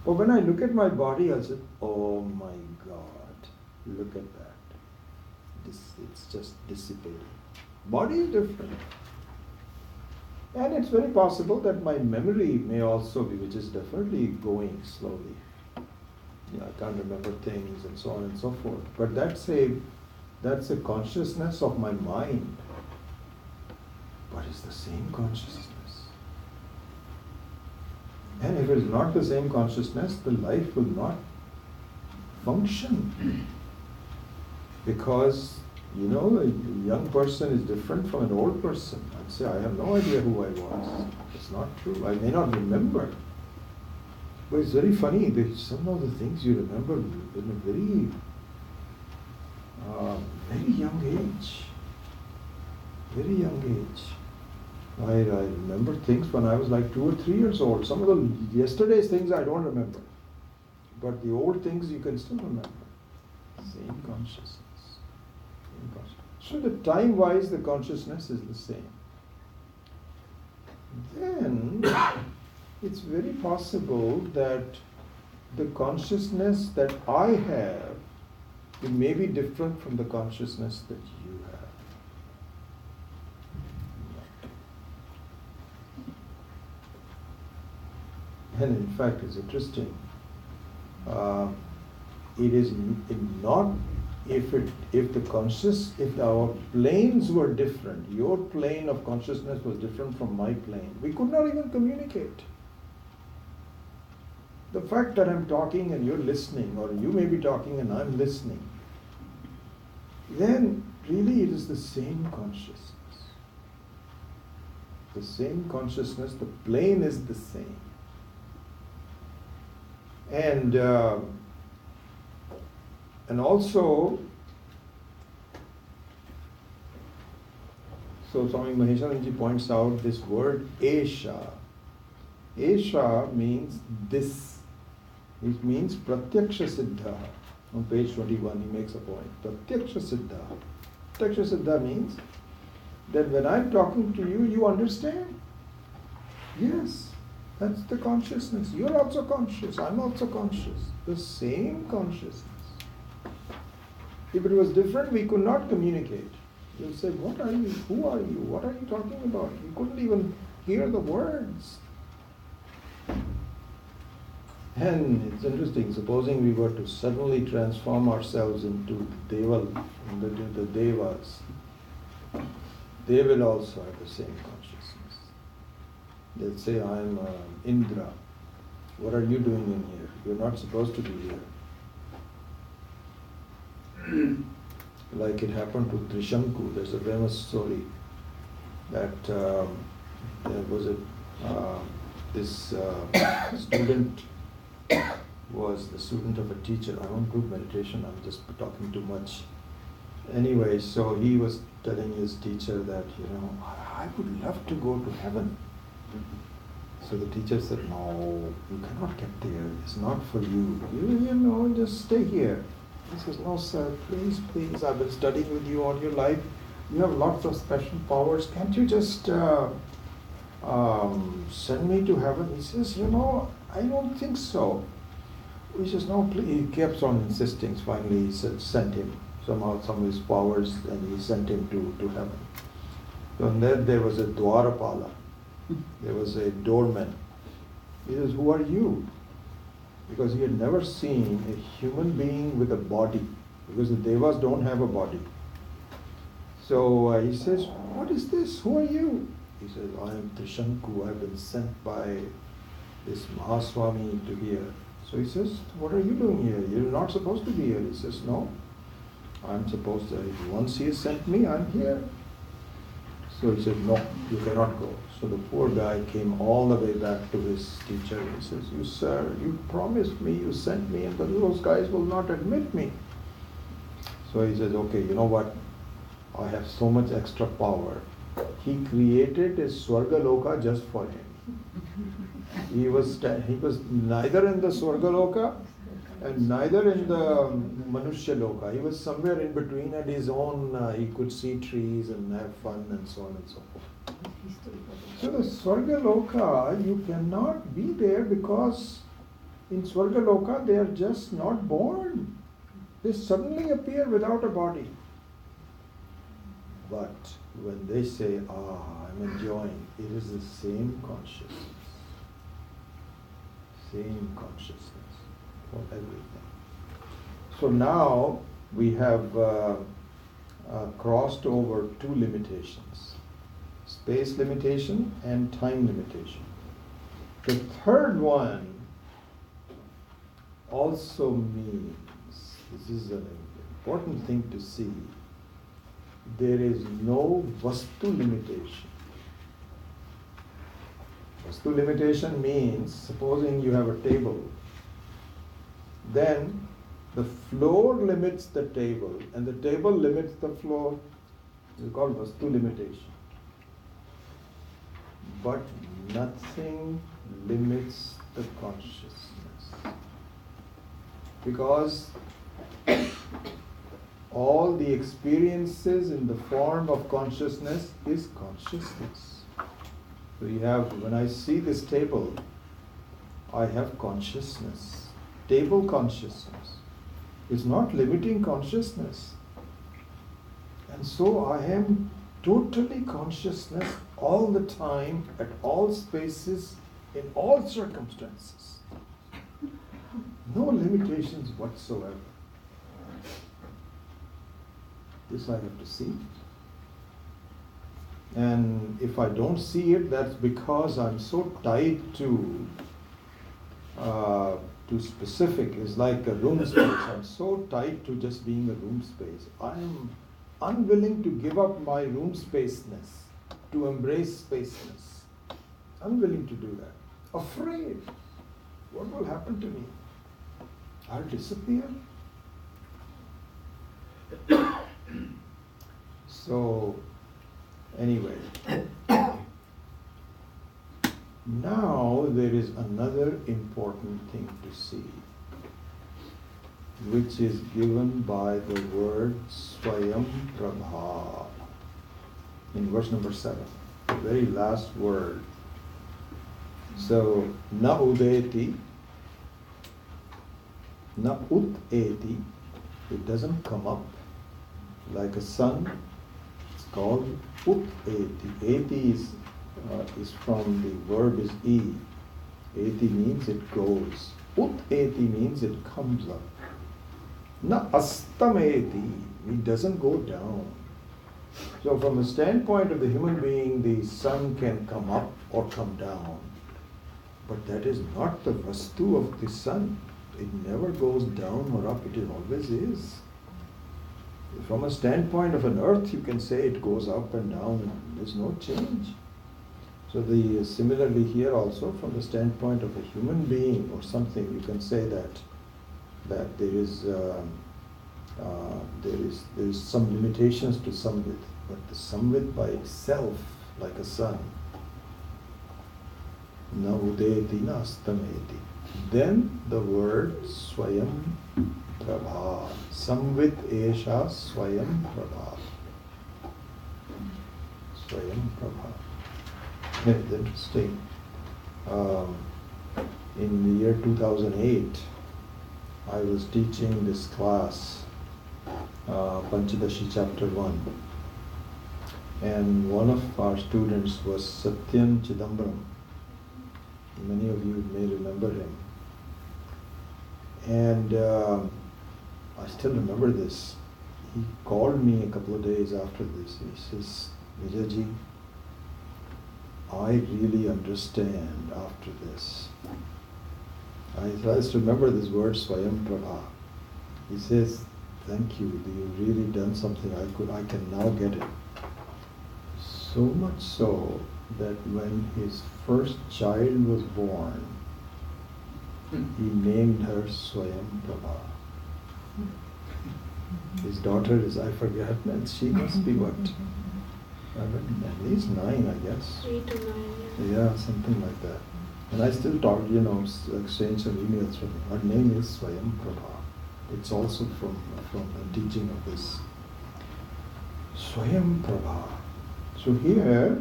But when I look at my body, I say, oh my God, look at that. It's just dissipating. Body is different. And it's very possible that my memory may also be, which is definitely going slowly. You know, I can't remember things and so on and so forth. But that's a consciousness of my mind. But it's the same consciousness. And if it is not the same consciousness, the life will not function. Because, you know, a young person is different from an old person. I'd say, I have no idea who I was. It's not true. I may not remember. But it's very funny that some of the things you remember in a very young age. Very young age. I remember things when I was like 2 or 3 years old. Some of the yesterday's things I don't remember. But the old things you can still remember. Same consciousness. Same consciousness. So the time-wise, the consciousness is the same. Then, it's very possible that the consciousness that I have, it may be different from the consciousness that you have. And in fact, it's interesting. It is not if our planes were different, your plane of consciousness was different from my plane, we could not even communicate. The fact that I'm talking and you're listening, or you may be talking and I'm listening, then really it is the same consciousness. The same consciousness, the plane is the same. And also, so Swami Maheshananji points out this word Esha. Esha means this. It means Pratyaksha Siddha. On page 21 he makes a point. Pratyaksha Siddha. Pratyaksha Siddha means that when I'm talking to you, you understand? Yes. That's the consciousness. You're also conscious. I'm also conscious. The same consciousness. If it was different, we could not communicate. You'll say, what are you? Who are you? What are you talking about? You couldn't even hear the words. And it's interesting, supposing we were to suddenly transform ourselves into the devas, they will also have the same consciousness. They'll say, I'm Indra. What are you doing in here? You're not supposed to be here. Like it happened to Trishanku. There's a famous story that there was this student was the student of a teacher. I won't do meditation, I'm just talking too much. Anyway, so he was telling his teacher that, I would love to go to heaven. So the teacher said, no, you cannot get there. It's not for you. You just stay here. He says, no sir, please, I've been studying with you all your life. You have lots of special powers. Can't you just send me to heaven? He says, I don't think so. He says, no, please. He kept on insisting. Finally, he sent him somehow some of his powers, and he sent him to heaven. And then there was a Dwarapala. There was a doorman. He says, who are you? Because he had never seen a human being with a body, because the devas don't have a body. So he says, what is this? Who are you? He says, I am Trishanku. I've been sent by this Mahaswami to here. So he says, what are you doing here? You're not supposed to be here. He says, no, I'm supposed to. Once he has sent me, I'm here. So he said, no, you cannot go. So the poor guy came all the way back to his teacher. He says, you sir, you promised me, you sent me, and those guys will not admit me. So he says, okay, you know what? I have so much extra power. He created a Swarga Loka just for him. He was neither in the Swarga Loka and neither in the Manushya Loka. He was somewhere in between at his own, he could see trees and have fun and so on and so forth. So the Swarga Loka, you cannot be there because in Swarga Loka they are just not born. They suddenly appear without a body. But when they say, I'm enjoying, it is the same consciousness. Same consciousness for everything. So now we have crossed over two limitations. Space limitation and time limitation. The third one also means, this is an important thing to see, there is no Vastu limitation. Vastu limitation means, supposing you have a table, then the floor limits the table and the table limits the floor. It's called Vastu limitation. But nothing limits the consciousness. Because all the experiences in the form of consciousness is consciousness. So you have, when I see this table, I have consciousness, table consciousness. It's not limiting consciousness. And so I am totally consciousness all the time, at all spaces, in all circumstances. No limitations whatsoever. This I have to see. And if I don't see it, that's because I'm so tied to specific. It's like a room space. I'm so tied to just being a room space. I am unwilling to give up my room spaceness, to embrace spaceness. Unwilling to do that. Afraid. What will happen to me? I'll disappear. So, anyway, now there is another important thing to see, which is given by the word Swayam Prabha in verse number 7, the very last word. So, na udeti, na ut-eti, it doesn't come up like a sun. It's called ut-eti. Eti is from the verb is e. Eti means it goes. Ut eti means it comes up. Na astameti, it doesn't go down. So from a standpoint of the human being, the sun can come up or come down. But that is not the vastu of the sun. It never goes down or up, it always is. From a standpoint of an earth, you can say it goes up and down, there's no change. So similarly here also, from the standpoint of a human being or something, you can say that there is some limitations to samvit, but the samvit by itself, like a sun, na udeti na astameti. Then the word swayam prabha, samvit esha swayam prabha, swayam prabha. It's interesting. In the year 2008, I was teaching this class, Panchadasi chapter 1, and one of our students was Satyam Chidambaram. Many of you may remember him. And I still remember this. He called me a couple of days after this. He says, Vijay, I really understand after this. I just remember this word Swayam Prabha. He says, thank you, you've really done something I can now get it. So much so that when his first child was born, he named her Swayam Prabha. His daughter is, I forget, and she must be what? At least 9, I guess. 8 to 9, yeah. Yeah, something like that. And I still talk, exchange some emails from her. Her name is Swayam Prabha. It's also from the teaching of this. Swayam Prabha. So here,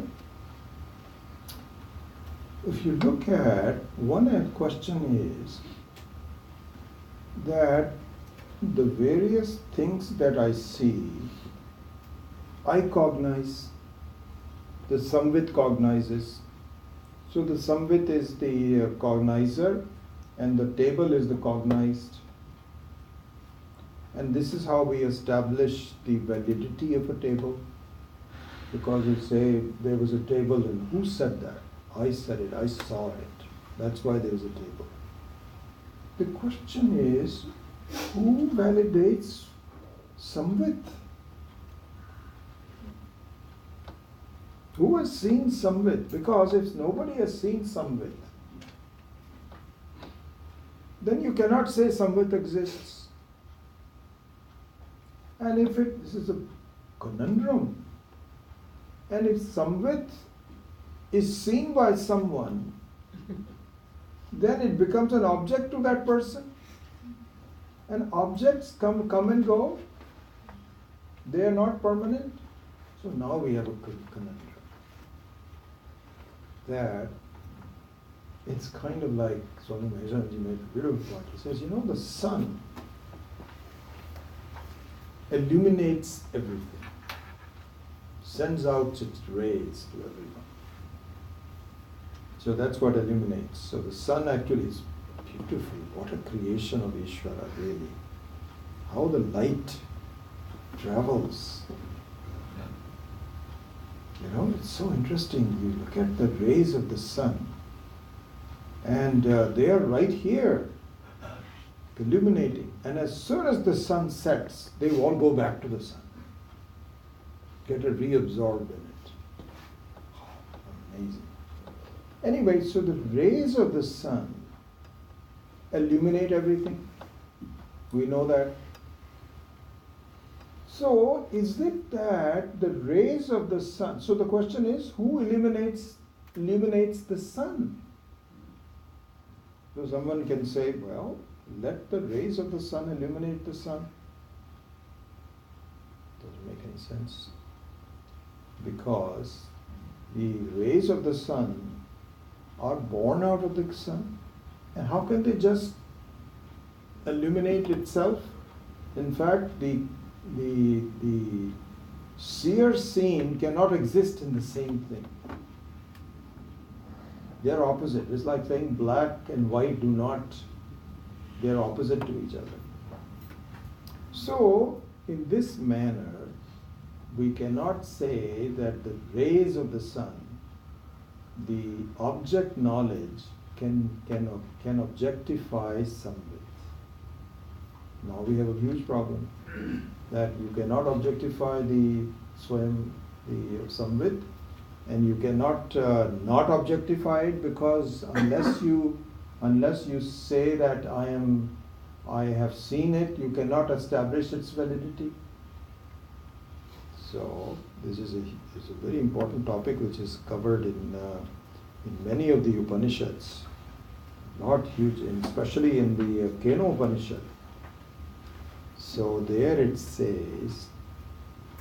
if you look at, one question is that the various things that I see, I cognize, the samvit cognizes. So the samvit is the cognizer and the table is the cognized. And this is how we establish the validity of a table. Because you say there was a table and who said that? I said it, I saw it. That's why there is a table. The question is, who validates samvit? Who has seen samvit? Because if nobody has seen samvit, then you cannot say samvit exists. And if this is a conundrum, and if samvit is seen by someone, then it becomes an object to that person. And objects come and go. They are not permanent. So now we have a conundrum. That it's kind of like Swami Maharaj made a beautiful point. He says, the sun illuminates everything, sends out its rays to everyone. So that's what illuminates. So the sun actually is beautiful. What a creation of Ishvara, really. How the light travels. It's so interesting. You look at the rays of the sun, and they are right here, illuminating. And as soon as the sun sets, they all go back to the sun, get reabsorbed in it. Amazing. Anyway, so the rays of the sun illuminate everything. We know that. So, is it that the rays of the sun, so the question is, who illuminates the sun? So someone can say, well, let the rays of the sun illuminate the sun. Doesn't make any sense. Because the rays of the sun are born out of the sun. And how can they just illuminate itself? In fact, the seer seen cannot exist in the same thing. They are opposite. It's like saying black and white do not They are opposite to each other. So, in this manner, we cannot say that the rays of the sun, the object knowledge, can objectify Samvit. Now we have a huge problem that you cannot objectify the Swayam, the Samvit, and you cannot not objectify it, because unless you say that I have seen it, you cannot establish its validity. So this is a very important topic which is covered in many of the Upanishads. Not huge, especially in the Keno Upanishad. So there it says,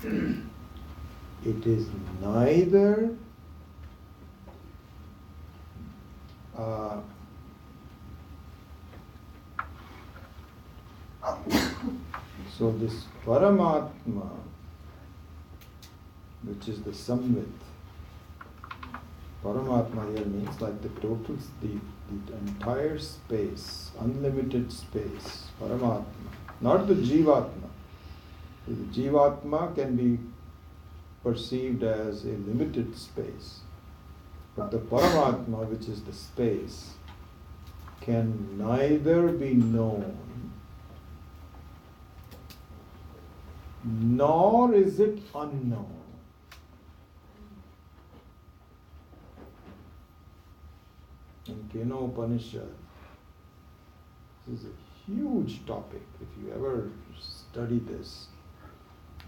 it is neither so this Paramatma, which is the Samvit, Paramatma here means like the total, the entire space, unlimited space, Paramatma, not the Jivatma. The Jivatma can be perceived as a limited space, but the Paramatma, which is the space, can neither be known nor is it unknown. In Keno Upanishad, this is a huge topic if you ever study this.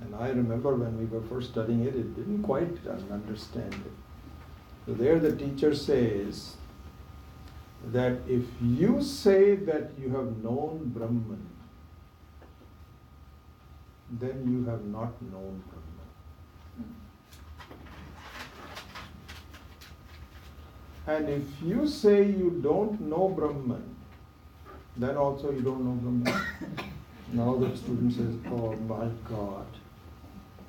And I remember when we were first studying it, it didn't quite understand it. So there the teacher says that if you say that you have known Brahman, then you have not known Brahman. And if you say you don't know Brahman, then also you don't know Brahman. Now the student says, oh my God,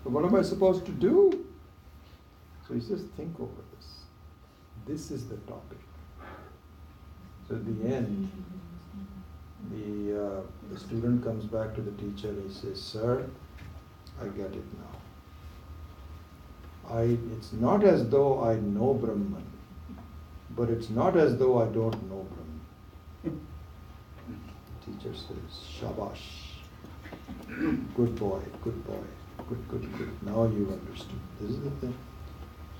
so what am I supposed to do? So he says, think over this. This is the topic. So at the end, the student comes back to the teacher and he says, sir, I get it now. It's not as though I know Brahman, but it's not as though I don't know Brahman. The teacher says, shabash, good boy, good boy, good. Now you understood. This is the thing.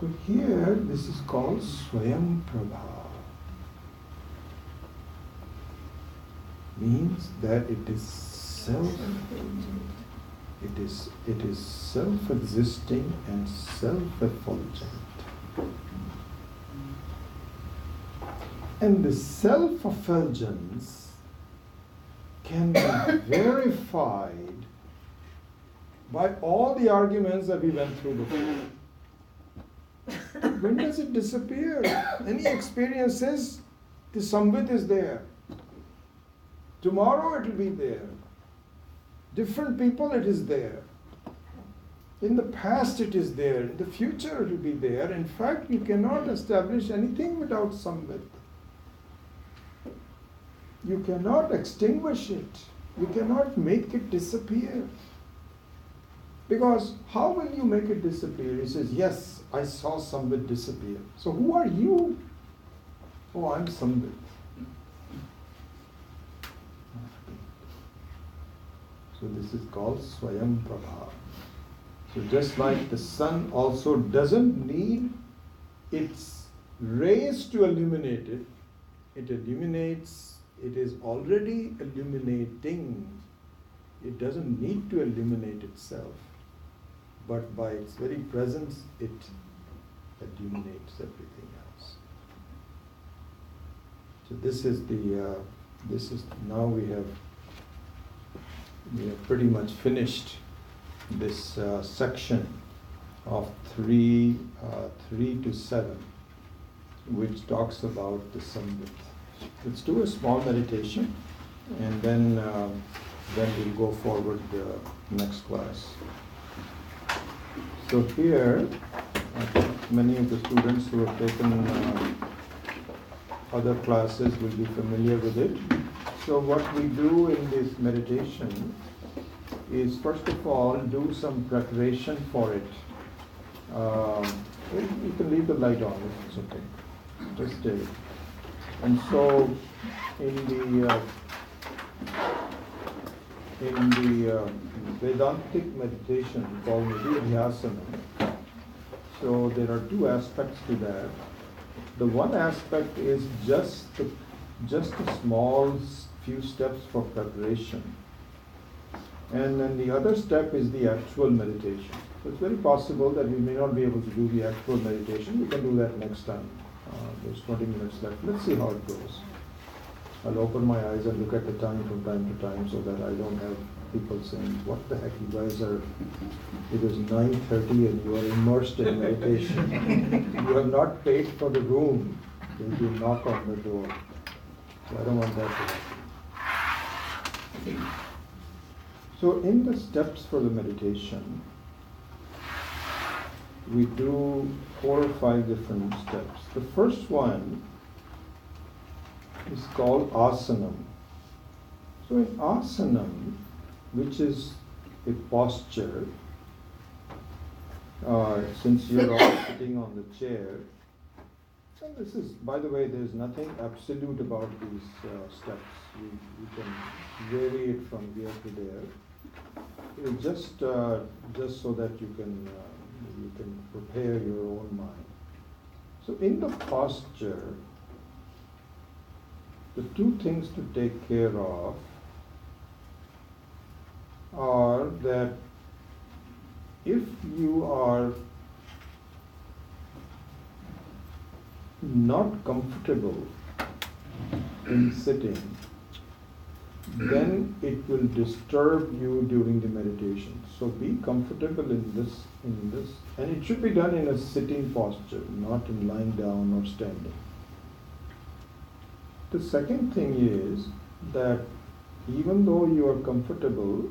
So here, this is called Swayam Prabha. Means that it is self-existing and self-effulgent. And the self-effulgence can be verified by all the arguments that we went through before. When does it disappear? Any experience says the Samvit is there. Tomorrow it will be there. Different people it is there. In the past it is there. In the future it will be there. In fact, you cannot establish anything without Samvit. You cannot extinguish it. You cannot make it disappear. Because how will you make it disappear? He says, yes, I saw Samvit disappear. So who are you? Oh, I'm Samvit. So this is called Swayam Prabha. So just like the sun also doesn't need its rays to illuminate it, it illuminates, it is already illuminating. It doesn't need to illuminate itself, but by its very presence, it illuminates everything else. So this is now we have pretty much finished this section of 3 to 7, which talks about the Samvit. Let's do a small meditation, and then we'll go forward next class. So here, I think many of the students who have taken other classes will be familiar with it. So what we do in this meditation is first of all do some preparation for it. You can leave the light on if it's okay. Just stay. And so in the Vedantic meditation called Nididhyasana, so there are two aspects to that. The one aspect is just a small few steps for preparation. And then the other step is the actual meditation. So it's very possible that we may not be able to do the actual meditation. We can do that next time. There's 20 minutes left. Let's see how it goes. I'll open my eyes and look at the time from time to time so that I don't have people saying, what the heck, you guys are, it is 9:30 and you are immersed in meditation. You have not paid for the room. Then you knock on the door. So I don't want that to happen. So in the steps for the meditation, we do 4 or 5 different steps. The first one is called asanam. So in asanam, which is a posture, since you're all sitting on the chair, and this is, by the way, there's nothing absolute about these steps. You can vary it from here to there. It's just so that you can prepare your own mind. So in the posture, the 2 things to take care of are that if you are not comfortable in sitting, then it will disturb you during the meditation. So be comfortable in this, and it should be done in a sitting posture, not in lying down or standing. The second thing is that even though you are comfortable,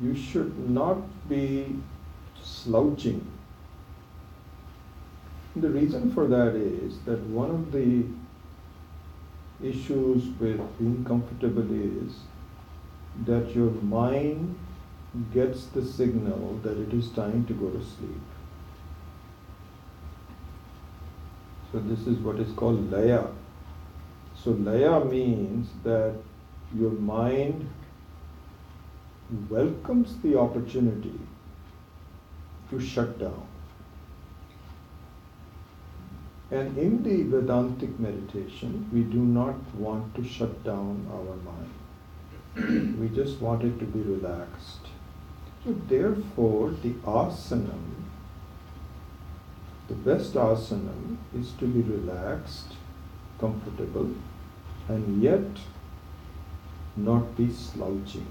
you should not be slouching. The reason for that is that one of the issues with being comfortable is that your mind gets the signal that it is time to go to sleep. So this is what is called laya. So laya means that your mind welcomes the opportunity to shut down. And in the Vedantic meditation, we do not want to shut down our mind. We just want it to be relaxed. So therefore, the asanam, the best asanam is to be relaxed, comfortable, and yet not be slouching.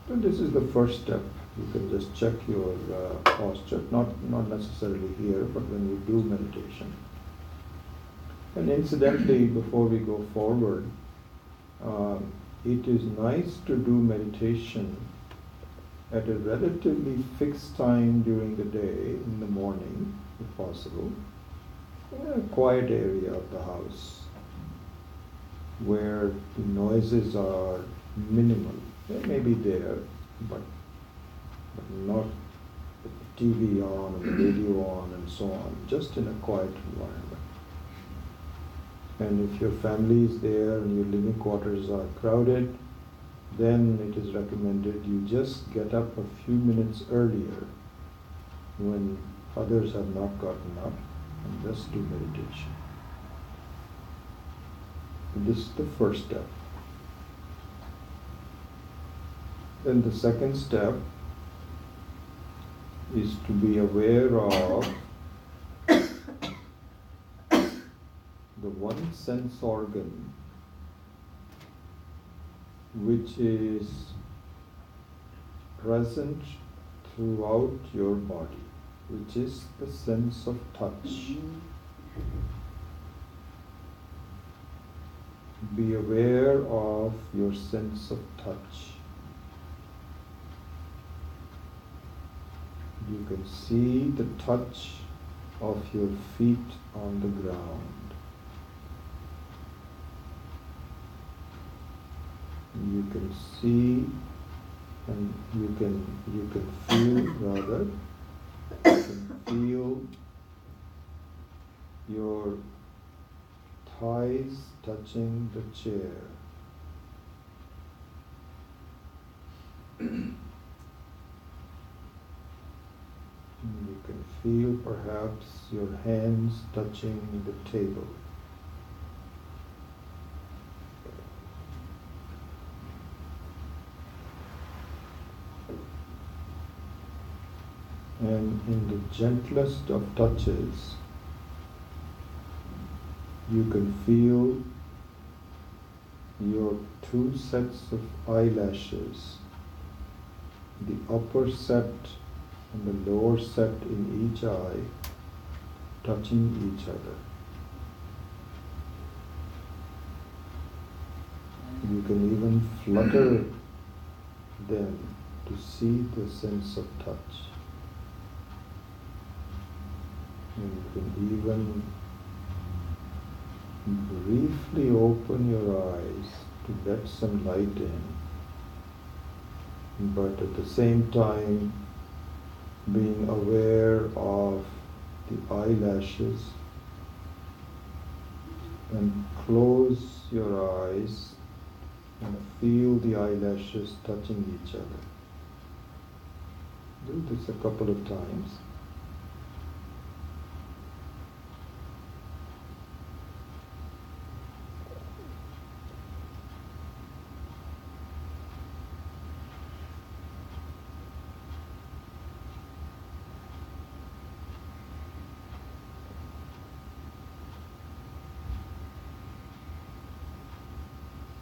So this is the first step. You can just check your posture, not necessarily here, but when you do meditation. And incidentally, before we go forward, it is nice to do meditation at a relatively fixed time during the day, in the morning, if possible, in a quiet area of the house, where the noises are minimal. They may be there, but not with the TV on and the radio on and so on, just in a quiet environment. And if your family is there and your living quarters are crowded, then it is recommended you just get up a few minutes earlier when others have not gotten up and just do meditation. This is the first step. Then the second step is to be aware of the one sense organ which is present throughout your body, which is the sense of touch. Be aware of your sense of touch. You can see the touch of your feet on the ground. You can see and you can feel rather. You can feel your thighs touching the chair. You can feel perhaps your hands touching the table. And in the gentlest of touches, you can feel your two sets of eyelashes, the upper set and the lower set in each eye, touching each other. You can even flutter them to see the sense of touch. And you can even briefly open your eyes to let some light in, but at the same time being aware of the eyelashes, and close your eyes and feel the eyelashes touching each other. Do this a couple of times.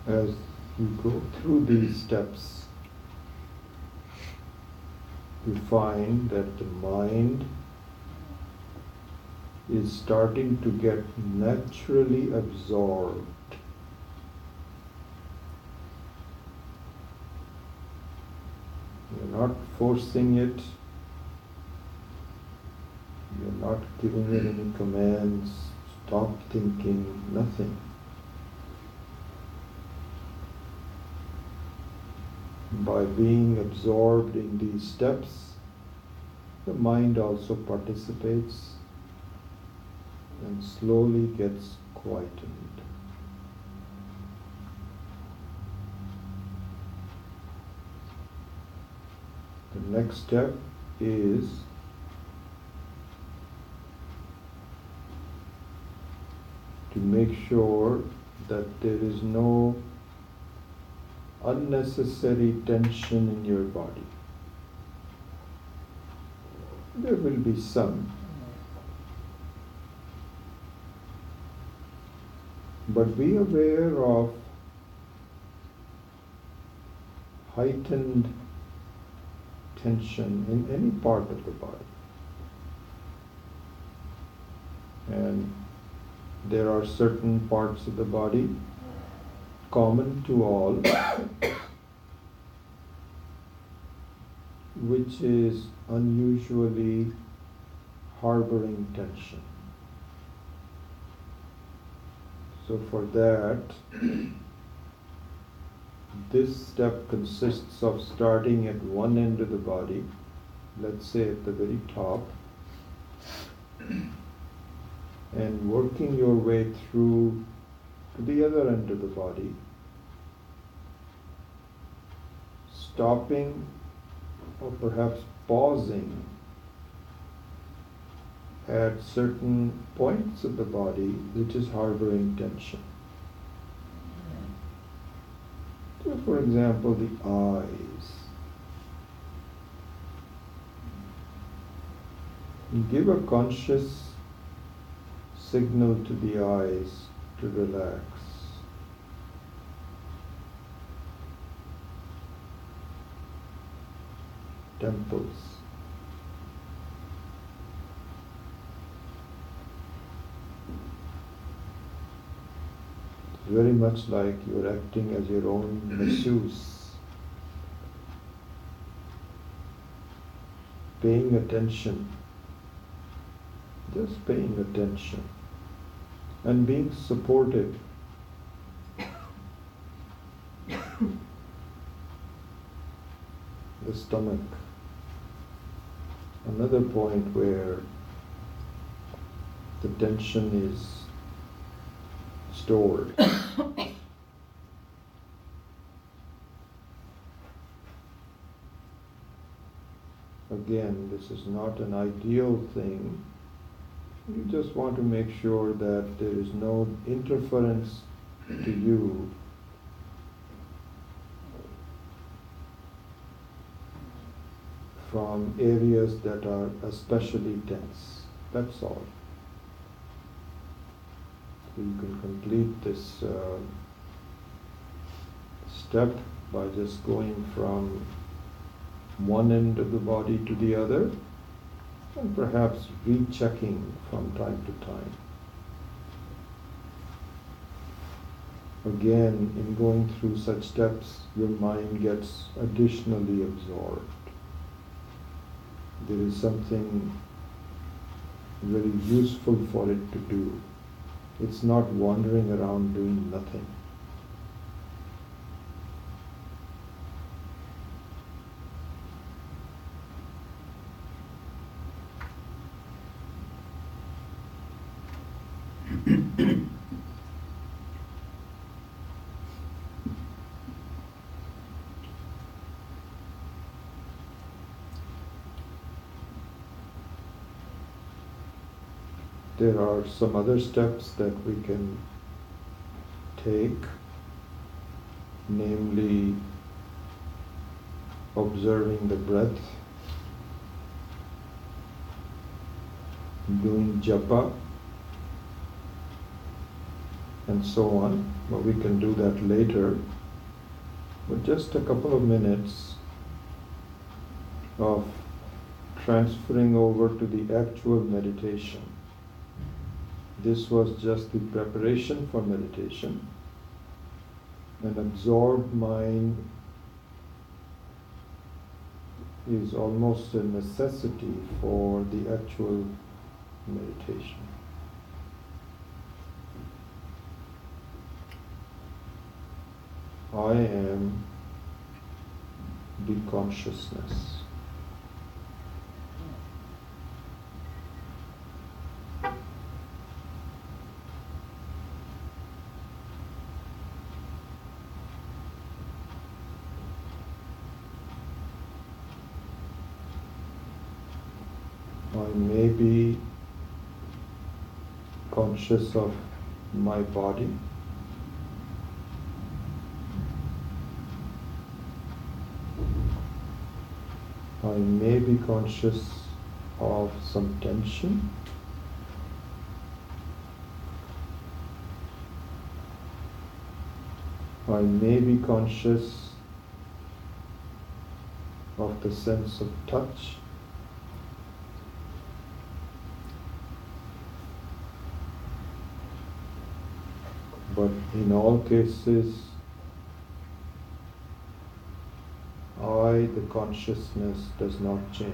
As you go through these steps, you find that the mind is starting to get naturally absorbed. You're not forcing it, you're not giving it any commands, stop thinking, nothing. By being absorbed in these steps, the mind also participates and slowly gets quietened. The next step is to make sure that there is no unnecessary tension in your body. There will be some, but be aware of heightened tension in any part of the body. And there are certain parts of the body common to all, which is unusually harboring tension. So for that, this step consists of starting at one end of the body, let's say at the very top, and working your way through to the other end of the body, stopping or perhaps pausing at certain points of the body which is harboring tension. So for example, the eyes. You give a conscious signal to the eyes to relax. Temples. It's very much like you're acting as your own masseuse, paying attention, just paying attention and being supportive. the stomach. Another point where the tension is stored. Again, this is not an ideal thing. You just want to make sure that there is no interference to you from areas that are especially tense. That's all. So you can complete this step by just going from one end of the body to the other, and perhaps rechecking from time to time. Again, in going through such steps, your mind gets additionally absorbed. There is something very useful for it to do. It's not wandering around doing nothing. There are some other steps that we can take, namely observing the breath, doing japa, and so on. But we can do that later. But just a couple of minutes of transferring over to the actual meditation. This was just the preparation for meditation. An absorbed mind is almost a necessity for the actual meditation. I am the consciousness. I may be conscious of my body. I may be conscious of some tension. I may be conscious of the sense of touch. But in all cases, the consciousness, does not change.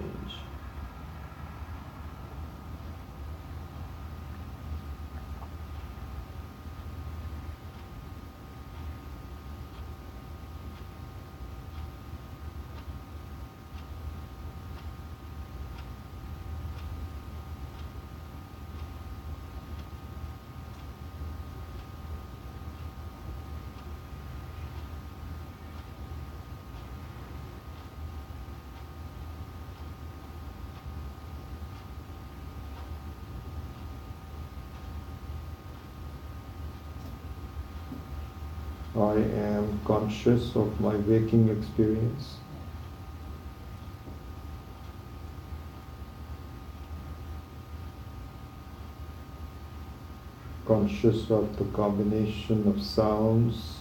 I am conscious of my waking experience. Conscious of the combination of sounds,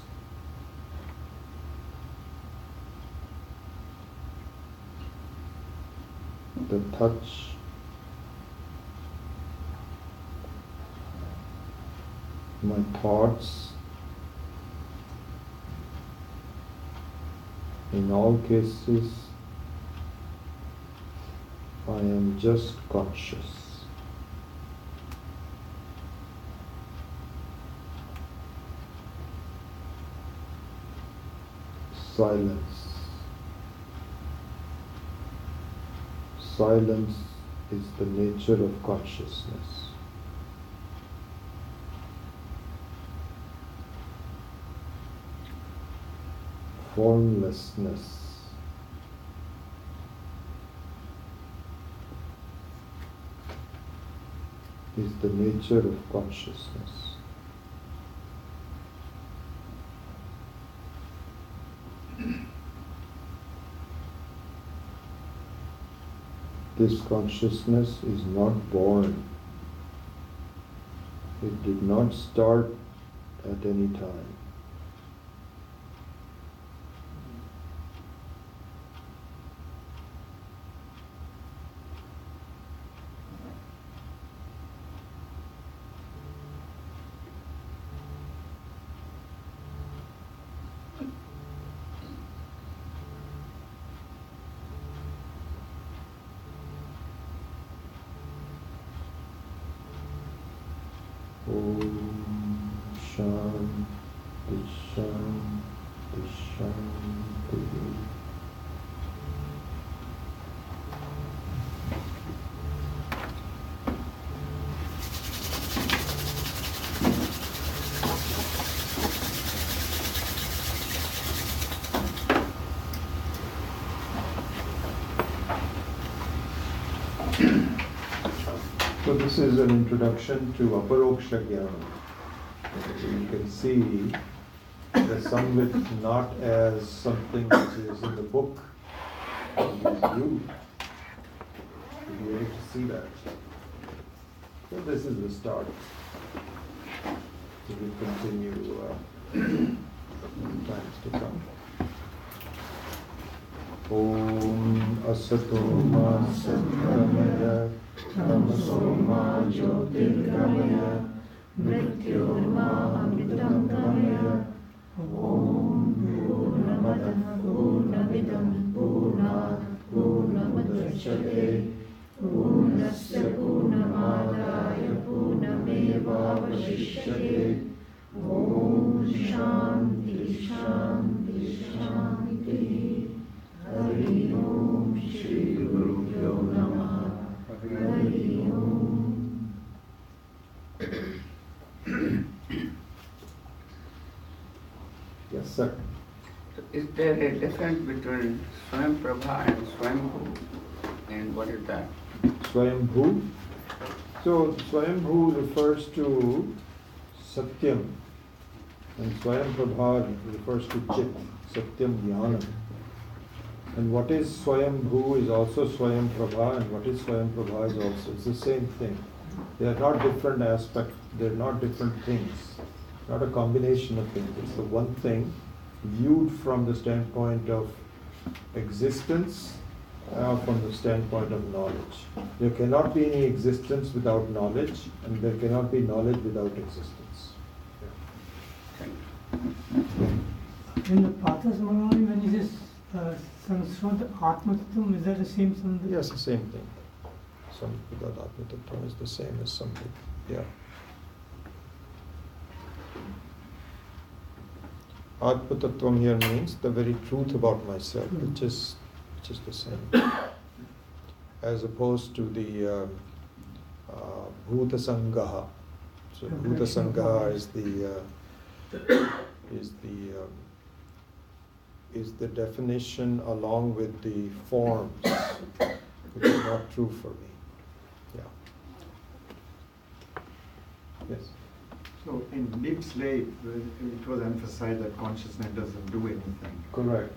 the touch, my thoughts. In all cases, I am just conscious. silence. Silence is the nature of consciousness. Formlessness is the nature of consciousness. This consciousness is not born. It did not start at any time. Om Shanti Shanti Shanti. So this is an introduction to Aparoksha Jnana. So you can see the Samvit not as something which is in the book, it is you. You'll be able to see that. So this is the start. So we'll continue in times to come. Om Asato Ma Satgamaya Tamaso Ma Jyotirgamaya Mrityorma Amritam Gamaya. Om Purnamadah Purnamidam Purnat Purnamudachyate Purnasya Purnamadaya Purnamevavashishyate. Om Shanti Shanti Shanti. Hari Om Shri Gurubhyo Namah. Hari Om. Yes, sir. Is there a difference between Swayam Prabha and Swayambhu? And what is that? Swayambhu. So Swayambhu refers to Satyam, and Swayam Prabha refers to Chit, Satyam Jnanam. And what is Swayambhu is also Swayam Prabha, and what is Swayam Prabha is also, it's the same thing. They are not different aspects, they're not different things, not a combination of things. It's the one thing viewed from the standpoint of existence, from the standpoint of knowledge. There cannot be any existence without knowledge, and there cannot be knowledge without existence. In the Pathasmarani, when he says Sanskrit Atma-tattvam, is that the same Sanskrit? Yes, the same thing. Some without Atma-tattvam is the same as something. Yeah. Atma-tattvam here means the very truth about myself, which is the same. As opposed to the Bhuta Sangaha. So Bhuta Sangaha is the definition along with the forms, which is not true for me. Yeah. Yes. So in deep sleep, it was emphasized that consciousness doesn't do anything. Correct.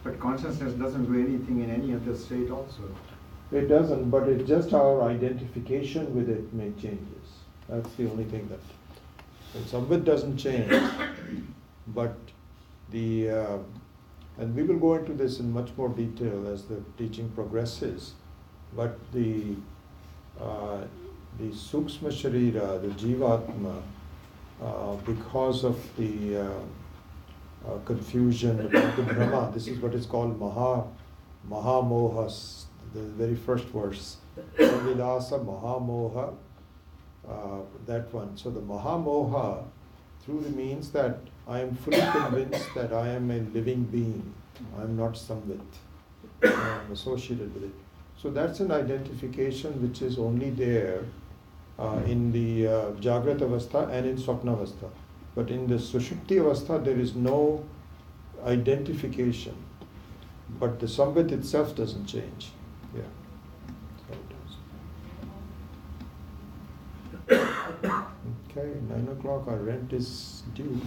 But consciousness doesn't do anything in any other state also. It doesn't, but it's just our identification with it make changes. That's the only thing that. And some of it doesn't change, but and we will go into this in much more detail as the teaching progresses, but the Sukshma Sharira, the Jivatma, because of the confusion about the Brahma, this is what is called Mahamohas, the very first verse, Savilasa Mahamoha, that one. So the Mahamoha truly means that I am fully convinced that I am a living being. I am not samvit. I am associated with it. So that's an identification which is only there in the Jagrat Avastha and in Swapna Avastha. But in the Sushupti Avastha, there is no identification. But the samvit itself doesn't change. Yeah. That's how it is. Okay, 9 o'clock, our rent is due.